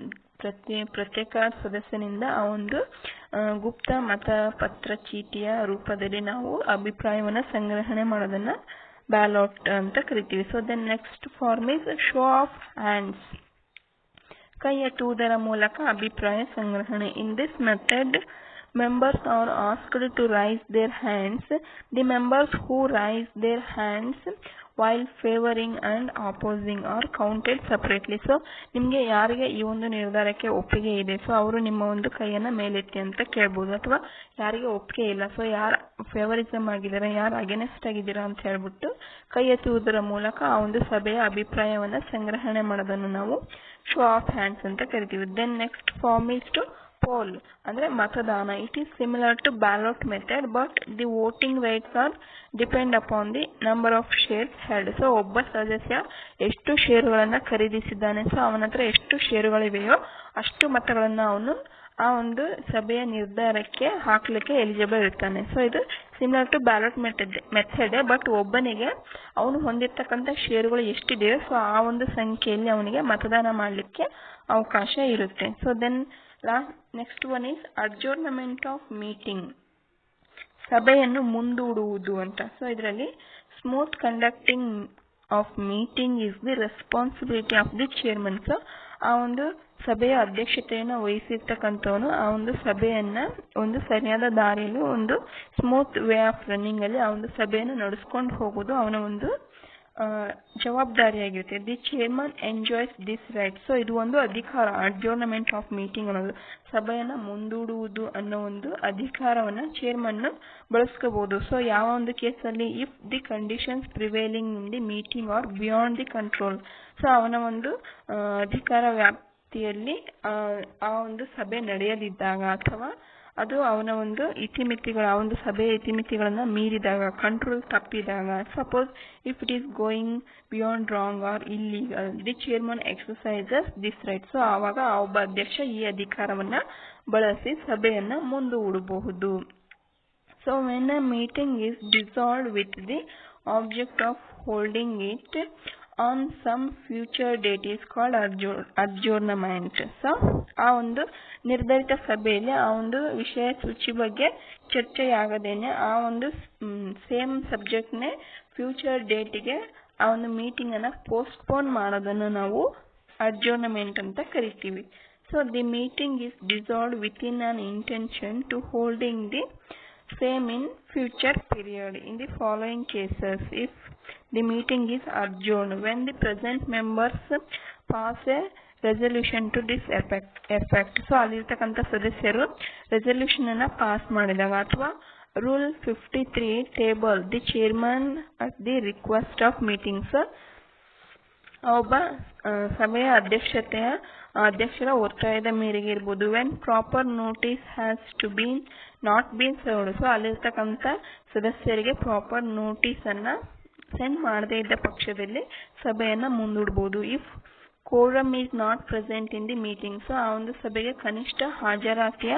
ಪ್ರತ್ಯೇಕ ಸದಸ್ಯನಿಂದ ಆ ಒಂದು ಗುಪ್ತ ಮತಪತ್ರ ಚೀಟಿಯ ರೂಪದಲ್ಲಿ ನಾವು ಅಭಿಪ್ರಾಯವನ್ನು ಸಂಗ್ರಹಣೆ ಮಾಡೋದನ್ನ ಬ್ಯಾಲೋಟ್ ಅಂತ ಕರಿತೀವಿ. So then next form is show of hands. ಕೈ ಎತ್ತುವುದರ ಮೂಲಕ ಅಭಿಪ್ರಾಯ ಸಂಗ್ರಹಣೆ. In this method members are asked to raise their hands. The members who raise their hands while favoring and opposing are counted separately. So ನಿಮಗೆ ಯಾರಿಗೆ ಈ ಒಂದು ನಿರ್ಧಾರಕ್ಕೆ ಒಪ್ಪಿಗೆ ಇದೆ, ಸೊ ಅವರು ನಿಮ್ಮ ಒಂದು ಕೈಯನ್ನು ಮೇಲೆತ್ತಿ ಅಂತ ಕೇಳ್ಬೋದು. ಅಥವಾ ಯಾರಿಗೆ ಒಪ್ಪಿಗೆ ಇಲ್ಲ, ಸೊ ಯಾರು ಫೇವರಿಸಮ್ ಆಗಿದ್ದಾರೆ, ಯಾರು ಅಗೇನೆಸ್ಟ್ ಆಗಿದ್ದೀರಾ ಅಂತ ಹೇಳ್ಬಿಟ್ಟು ಕೈ ಎತ್ತುವುದರ ಮೂಲಕ ಆ ಒಂದು ಸಭೆಯ ಅಭಿಪ್ರಾಯವನ್ನು ಸಂಗ್ರಹಣೆ ಮಾಡೋದನ್ನು ನಾವು ಶೋ ಆಫ್ ಹ್ಯಾಂಡ್ಸ್ ಅಂತ ಕರಿತೀವಿ. Then next form is to poll ಅಂದ್ರೆ ಮತದಾನ. It is similar to ballot method but the voting rights are depend upon the number of shares held. So ಒಬ್ಬ ಸದಸ್ಯ ಎಷ್ಟು ಷೇರುಗಳನ್ನು ಖರೀದಿಸಿದ್ದಾನೆ, ಸೊ ಅವನ ಹತ್ರ ಎಷ್ಟು ಷೇರುಗಳಿವೆಯೋ ಅಷ್ಟು ಮತಗಳನ್ನು ಅವನು ಆ ಒಂದು ಸಭೆಯ ನಿರ್ಧಾರಕ್ಕೆ ಹಾಕ್ಲಿಕ್ಕೆ ಎಲಿಜಿಬಲ್ ಇರ್ತಾನೆ. ಸೊ ಇದು similar to ballot method but ಒಬ್ಬನಿಗೆ ಅವನು ಹೊಂದಿರ್ತಕ್ಕಂಥ ಷೇರುಗಳು ಎಷ್ಟಿದೆಯೋ ಸೊ ಆ ಒಂದು ಸಂಖ್ಯೆಯಲ್ಲಿ ಅವನಿಗೆ ಮತದಾನ ಮಾಡಲಿಕ್ಕೆ ಅವಕಾಶ ಇರುತ್ತೆ. So then next one is adjournment of meeting, ಸಭೆಯನ್ನು ಮುಂದೂಡುವುದು ಅಂತ. ಸೊ ಇದರಲ್ಲಿ smooth conducting of meeting is the responsibility of the chairman. So ಆ ಒಂದು ಸಭೆಯ ಅಧ್ಯಕ್ಷತೆಯನ್ನು ವಹಿಸಿರ್ತಕ್ಕಂಥವನು ಆ ಒಂದು ಸಭೆಯನ್ನ ಒಂದು ಸರಿಯಾದ ದಾರಿಯಲ್ಲಿ ಒಂದು ಸ್ಮೂತ್ ವೇ ಆಫ್ ರನ್ನಿಂಗ್ ಅಲ್ಲಿ ಆ ಒಂದು ಸಭೆಯನ್ನು ನಡೆಸ್ಕೊಂಡು ಹೋಗೋದು ಅವನ ಒಂದು ಜವಾಬ್ದಾರಿಯಾಗಿರುತ್ತೆ. The chairman enjoys this right. So ಇದು ಒಂದು ಅಧಿಕಾರ, ಅಡ್ಜೋರ್ನಮೆಂಟ್ ಆಫ್ ಮೀಟಿಂಗ್ ಅನ್ನೋದು ಸಭೆಯನ್ನು ಮುಂದೂಡುವುದು ಅನ್ನೋ ಒಂದು ಅಧಿಕಾರವನ್ನು ಚೇರ್ಮನ್ ಬಳಸ್ಕೋಬಹುದು. ಸೊ ಯಾವ ಒಂದು ಕೇಸಲ್ಲಿ if the conditions prevailing in the meeting R beyond the control. So ಅವನ ಒಂದು ಅಧಿಕಾರ ವ್ಯಾಪ್ತಿಯಲ್ಲಿ ಆ ಒಂದು ಸಭೆ ನಡೆಯದಿದ್ದಾಗ ಅಥವಾ ಅದು ಅವನ ಒಂದು ಇತಿಮಿತಿಗಳು, ಆ ಒಂದು ಸಭೆಯ ಇತಿಮಿತಿಗಳನ್ನು ಮೀರಿದಾಗ, ಕಂಟ್ರೋಲ್ ತಪ್ಪಿದಾಗ, suppose if it is going beyond wrong or illegal, the chairman exercises this right. So ಆವಾಗ ಆ ಒಬ್ಬ ಅಧ್ಯಕ್ಷ ಈ ಅಧಿಕಾರವನ್ನು ಬಳಸಿ ಸಭೆಯನ್ನು ಮುಂದೂಡಬಹುದು. So when a meeting is dissolved with the object of holding it on some future date is called adjournment. So ಆ ಒಂದು ನಿರ್ಧರಿತ ಸಭೆಯಲ್ಲಿ ಆ ಒಂದು ವಿಷಯ ಸೂಚಿ ಬಗ್ಗೆ ಚರ್ಚೆಯಾಗದೇನೆ ಆ ಒಂದು ಸೇಮ್ ಸಬ್ಜೆಕ್ಟ್ನೇ ಫ್ಯೂಚರ್ ಡೇಟಿಗೆ ಆ ಒಂದು ಮೀಟಿಂಗ್ ಅನ್ನ ಪೋಸ್ಟ್ಪೋನ್ ಮಾಡೋದನ್ನು ನಾವು ಅಡ್ಜೋರ್ನಮೆಂಟ್ ಅಂತ ಕರಿತೀವಿ. So the meeting is dissolved within an intention to holding the same in future period. In the following cases, if the meeting is adjourned when the present members pass a resolution to this effect. So ಅಲ್ಲಿರ್ತಕ್ಕಂಥ ಸದಸ್ಯರು resolution ಅನ್ನ pass ಮಾಡಿದಾಗ ಅಥವಾ rule 53 table the chairman at the request of meetings, ಒಬ್ಬ ಸಭೆಯ ಅಧ್ಯಕ್ಷರ ಒತ್ತಾಯದ ಮೇರೆಗೆ ಇರ್ಬೋದು. When proper notice has to been not been served. So ಅಲ್ಲಿರ್ತಕ್ಕಂಥ ಸದಸ್ಯರಿಗೆ ಪ್ರಾಪರ್ ನೋಟಿಸ್ ಅನ್ನ ಸೆಂಡ್ ಮಾಡದೇ ಇದ್ದ ಪಕ್ಷದಲ್ಲಿ ಸಭೆಯನ್ನ ಮುಂದೂಡಬಹುದು. If quorum is not present in the meeting. So ಆ ಒಂದು ಸಭೆಗೆ ಕನಿಷ್ಠ ಹಾಜರಾತಿಯ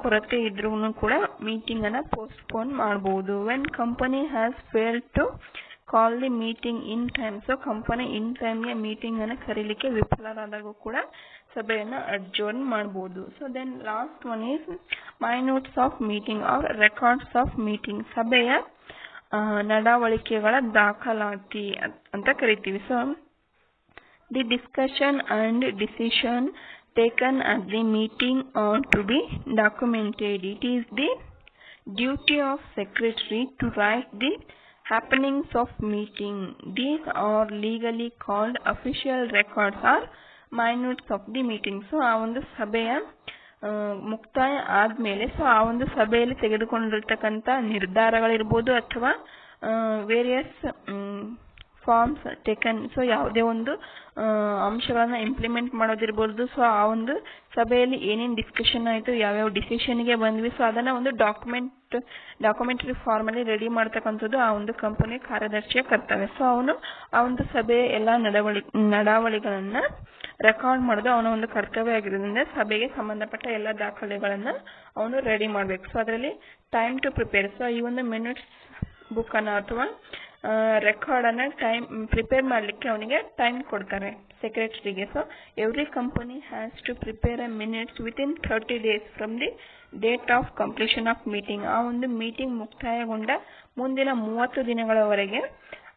ಕೊರತೆ ಇದ್ರೂ ಕೂಡ ಮೀಟಿಂಗ್ ಅನ್ನ ಪೋಸ್ಟ್ಪೋನ್ ಮಾಡಬಹುದು. When company has failed to call the meeting in time. So company in ಟೈಮ್ಗೆ ಮೀಟಿಂಗ್ ಅನ್ನು ಕರೀಲಿಕ್ಕೆ ವಿಫಲರಾದಾಗ ಕೂಡ ಸಭೆಯನ್ನು ಅಡ್ಜೋರ್ನ್ ಮಾಡಬಹುದು. So then last one is minutes of meeting or records of meeting. ಸಭೆಯ ನಡವಳಿಕೆಗಳ ದಾಖಲಾತಿ ಅಂತ ಕರಿತೀವಿ. So the discussion and decision taken at the meeting are to be documented. It is the duty of secretary to write the happenings of meeting. These are legally called official records or minutes of the meeting. So ಆ ಒಂದು ಸಭೆಯ ಮುಕ್ತಾಯ ಆದ್ಮೇಲೆ so ಆ ಒಂದು ಸಭೆಯಲ್ಲಿ ತೆಗೆದುಕೊಂಡಿರ್ತಕ್ಕಂಥ ನಿರ್ಧಾರಗಳಿರ್ಬೋದು ಅಥವಾ various forms taken. So ಯಾವುದೇ ಒಂದು ಅಂಶಗಳನ್ನ ಇಂಪ್ಲಿಮೆಂಟ್ ಮಾಡೋದಿರ್ಬೋದು. ಸೊ ಆ ಒಂದು ಸಭೆಯಲ್ಲಿ ಏನೇನು ಡಿಸ್ಕಷನ್ ಆಯಿತು, ಯಾವ್ಯಾವ ಡಿಸಿಷನ್ಗೆ ಬಂದ್ವಿ, ಸೊ ಅದನ್ನ ಒಂದು ಡಾಕ್ಯುಮೆಂಟರಿ ಫಾರ್ಮಲ್ಲಿ ರೆಡಿ ಮಾಡ್ತಕ್ಕಂಥದ್ದು ಆ ಒಂದು ಕಂಪನಿಯ ಕಾರ್ಯದರ್ಶಿಯ ಕರ್ತವ್ಯ. ಸೊ ಅವನು ಆ ಒಂದು ಸಭೆಯ ಎಲ್ಲ ನಡಾವಳಿಗಳನ್ನ ರೆಕಾರ್ಡ್ ಮಾಡೋದು ಅವನ ಒಂದು ಕರ್ತವ್ಯ ಆಗಿರೋದ್ರಿಂದ ಸಭೆಗೆ ಸಂಬಂಧಪಟ್ಟ ಎಲ್ಲ ದಾಖಲೆಗಳನ್ನ ಅವನು ರೆಡಿ ಮಾಡಬೇಕು. ಸೊ ಅದರಲ್ಲಿ ಟೈಮ್ ಟು ಪ್ರಿಪೇರ್. ಸೊ ಈ ಒಂದು ಮಿನಿಟ್ಸ್ ಬುಕ್ ಅನ್ನ ಅಥವಾ ರೆಕಾರ್ಡ್ ಅನ್ನ ಪ್ರಿಪೇರ್ ಮಾಡಲಿಕ್ಕೆ ಅವನಿಗೆ ಟೈಮ್ ಕೊಡ್ತಾರೆ ಸೆಕ್ರೆಟರಿಗೆ. So every company has to prepare a minutes within 30 days from the date of completion of meeting. ಆ ಒಂದು ಮೀಟಿಂಗ್ ಮುಕ್ತಾಯಗೊಂಡ ಮುಂದಿನ 30 ದಿನಗಳವರೆಗೆ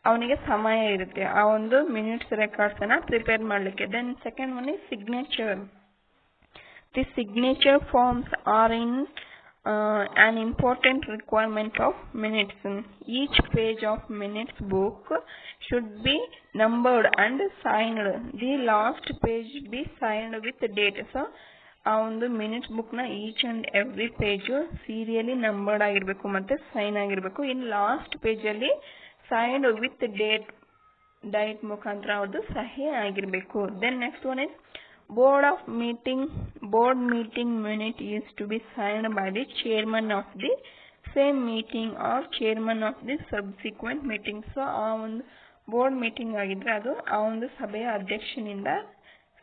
ಅವನಿಗೆ ಸಮಯ ಇರುತ್ತೆ ಆ ಒಂದು ಮಿನಿಟ್ಸ್ ರೆಕಾರ್ಡ್ಸನ್ನು ಪ್ರಿಪೇರ್ ಮಾಡಲಿಕ್ಕೆ. Then second one is signature. The signature forms are in an important requirement of minutes. Each page of minutes book should be numbered and signed. The last page be signed with date. So ಆ ಒಂದು minutes ಬುಕ್ನ each and every page serially numbered ಆಗಿರಬೇಕು ಮತ್ತು sign ಆಗಿರಬೇಕು. ಇನ್ನು last ಪೇಜಲ್ಲಿ signed with date ಮುಖಾಂತರ ಅದು ಸಹಿ ಆಗಿರಬೇಕು. Then next one is board meeting minute is to be signed by the chairman of the same meeting or chairman of the subsequent meeting. So ಆ ಒಂದು ಬೋರ್ಡ್ ಮೀಟಿಂಗ್ ಆಗಿದ್ರೆ ಅದು ಆ ಒಂದು ಸಭೆಯ ಅಧ್ಯಕ್ಷನಿಂದ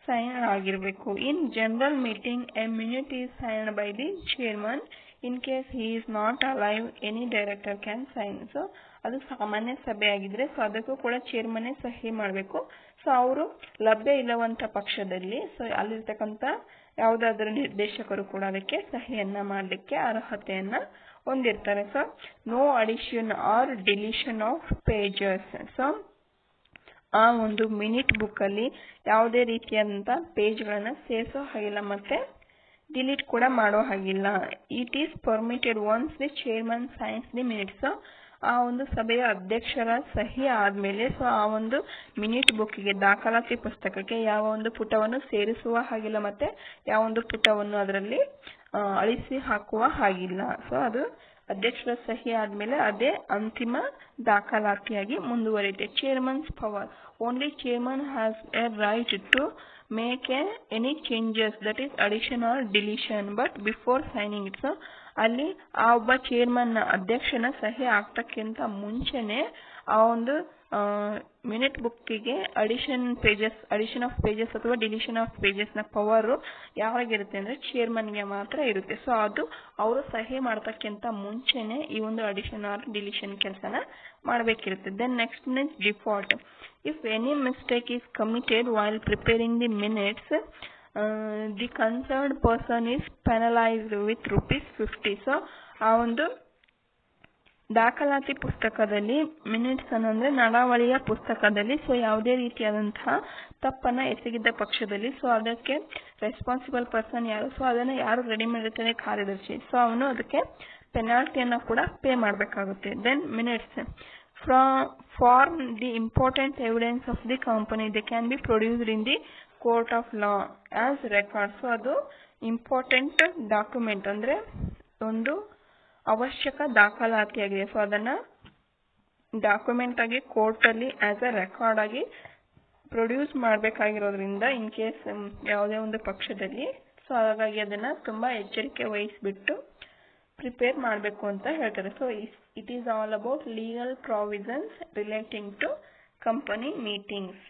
ಸೈನ್ ಆಗಿರಬೇಕು. In general meeting a minute is signed by the chairman. In case he is not alive any director can sign. So ಅದು ಸಾಮಾನ್ಯ ಸಭೆ ಆಗಿದ್ರೆ ಸೊ ಅದಕ್ಕೂ ಕೂಡ ಚೇರ್ಮನ್ನೇ ಸಹಿ ಮಾಡಬೇಕು. ಸೊ ಅವರು ಲಭ್ಯ ಇಲ್ಲವಂತ ಪಕ್ಷದಲ್ಲಿ ಸೊ ಅಲ್ಲಿರ್ತಕ್ಕಂಥ ಯಾವುದಾದ್ರೂ ನಿರ್ದೇಶಕರು ಕೂಡ ಅದಕ್ಕೆ ಸಹಿಯನ್ನ ಮಾಡಲಿಕ್ಕೆ ಅರ್ಹತೆಯನ್ನ ಹೊಂದಿರ್ತಾರೆ. So no addition or deletion of pages. So ಆ ಒಂದು ಮಿನಿಟ್ ಬುಕ್ಕಲ್ಲಿ ಯಾವುದೇ ರೀತಿಯಾದಂಥ ಪೇಜ್ಗಳನ್ನು ಸೇರಿಸೋ ಹಾಗಿಲ್ಲ ಮತ್ತು ಡಿಲೀಟ್ ಕೂಡ ಮಾಡೋ ಹಾಗಿಲ್ಲ. It is permitted once the chairman science the minutes. ಆ ಒಂದು ಸಭೆಯ ಅಧ್ಯಕ್ಷರ ಸಹಿ ಆದಮೇಲೆ ಸೊ ಆ ಒಂದು ಮಿನಿಟ್ ಬುಕ್ಕಿಗೆ ದಾಖಲಾತಿ ಪುಸ್ತಕಕ್ಕೆ ಯಾವ ಒಂದು ಪುಟವನ್ನು ಸೇರಿಸುವ ಹಾಗಿಲ್ಲ ಮತ್ತು ಯಾವ ಒಂದು ಪುಟವನ್ನು ಅದರಲ್ಲಿ ಅಳಿಸಿ ಹಾಕುವ ಹಾಗಿಲ್ಲ. ಸೊ ಅದು ಅಧ್ಯಕ್ಷರ ಸಹಿ ಆದಮೇಲೆ ಅದೇ ಅಂತಿಮ ದಾಖಲಾತಿಯಾಗಿ ಮುಂದುವರಿಯುತ್ತೆ. Chairman's power. Only chairman has a right to make any changes, that is addition or deletion, but before signing it. So ಅಲ್ಲಿ ಆ ಒಬ್ಬ ಚೇರ್ಮನ್ ಅಧ್ಯಕ್ಷನ ಸಹಿ ಆಗ್ತಕ್ಕಿಂತ ಮುಂಚೆನೆ ಆ ಒಂದು ಮಿನಿಟ್ ಬುಕ್ಕಿಗೆ ಅಡಿಷನ್ ಆಫ್ ಪೇಜಸ್ ಅಥವಾ ಡಿಲೀಷನ್ ಆಫ್ ಪೇಜಸ್ನ ಪವರು ಯಾವಾಗಿರುತ್ತೆ ಅಂದರೆ ಚೇರ್ಮನ್ಗೆ ಮಾತ್ರ ಇರುತ್ತೆ. ಸೊ ಅದು ಅವರು ಸಹಿ ಮಾಡ್ತಕ್ಕಿಂತ ಮುಂಚೆನೆ ಈ ಒಂದು ಅಡಿಷನ್ ಆರ್ ಡಿಲೀಷನ್ ಕೆಲಸನ ಮಾಡಬೇಕಿರುತ್ತೆ. Then next is default. If any mistake is committed while preparing the minutes, the concerned person is penalized with ₹50. So ಆ ಒಂದು ದಾಖಲಾತಿ ಪುಸ್ತಕದಲ್ಲಿ ಮಿನಿಟ್ಸ್ ಅಂದರೆ ನಡಾವಳಿಯ ಪುಸ್ತಕದಲ್ಲಿ ಸೊ ಯಾವುದೇ ರೀತಿಯಾದಂತಹ ತಪ್ಪನ್ನು ಎಸಗಿದ್ದ ಪಕ್ಷದಲ್ಲಿ ಸೊ ಅದಕ್ಕೆ ರೆಸ್ಪಾನ್ಸಿಬಲ್ ಪರ್ಸನ್ ಯಾರು, ಸೊ ಅದನ್ನು ಯಾರು ರೆಡಿ ಮಾಡಿರ್ತಾರೆ ಕಾರ್ಯದರ್ಶಿ. ಸೊ ಅವನು ಅದಕ್ಕೆ ಪೆನಾಲ್ಟಿಯನ್ನು ಕೂಡ ಪೇ ಮಾಡಬೇಕಾಗುತ್ತೆ. Then minutes form the important evidence of the company. They can be produced in the court of law as records. So ಅದು ಇಂಪಾರ್ಟೆಂಟ್ ಡಾಕ್ಯುಮೆಂಟ್ ಅಂದರೆ ಒಂದು ಅವಶ್ಯಕ ದಾಖಲಾತಿಯಾಗಿದೆ. ಸೊ ಅದನ್ನು ಡಾಕ್ಯುಮೆಂಟ್ ಆಗಿ ಕೋರ್ಟಲ್ಲಿ ಆಸ್ ಅ ರೆಕಾರ್ಡ್ ಆಗಿ ಪ್ರೊಡ್ಯೂಸ್ ಮಾಡಬೇಕಾಗಿರೋದ್ರಿಂದ ಇನ್ ಕೇಸ್ ಯಾವುದೇ ಒಂದು ಪಕ್ಷದಲ್ಲಿ ಸೊ ಹಾಗಾಗಿ ಅದನ್ನು ತುಂಬ ಎಚ್ಚರಿಕೆ ವಹಿಸಿಬಿಟ್ಟು ಪ್ರಿಪೇರ್ ಮಾಡಬೇಕು ಅಂತ ಹೇಳ್ತಾರೆ. So it is all about legal provisions relating to company meetings.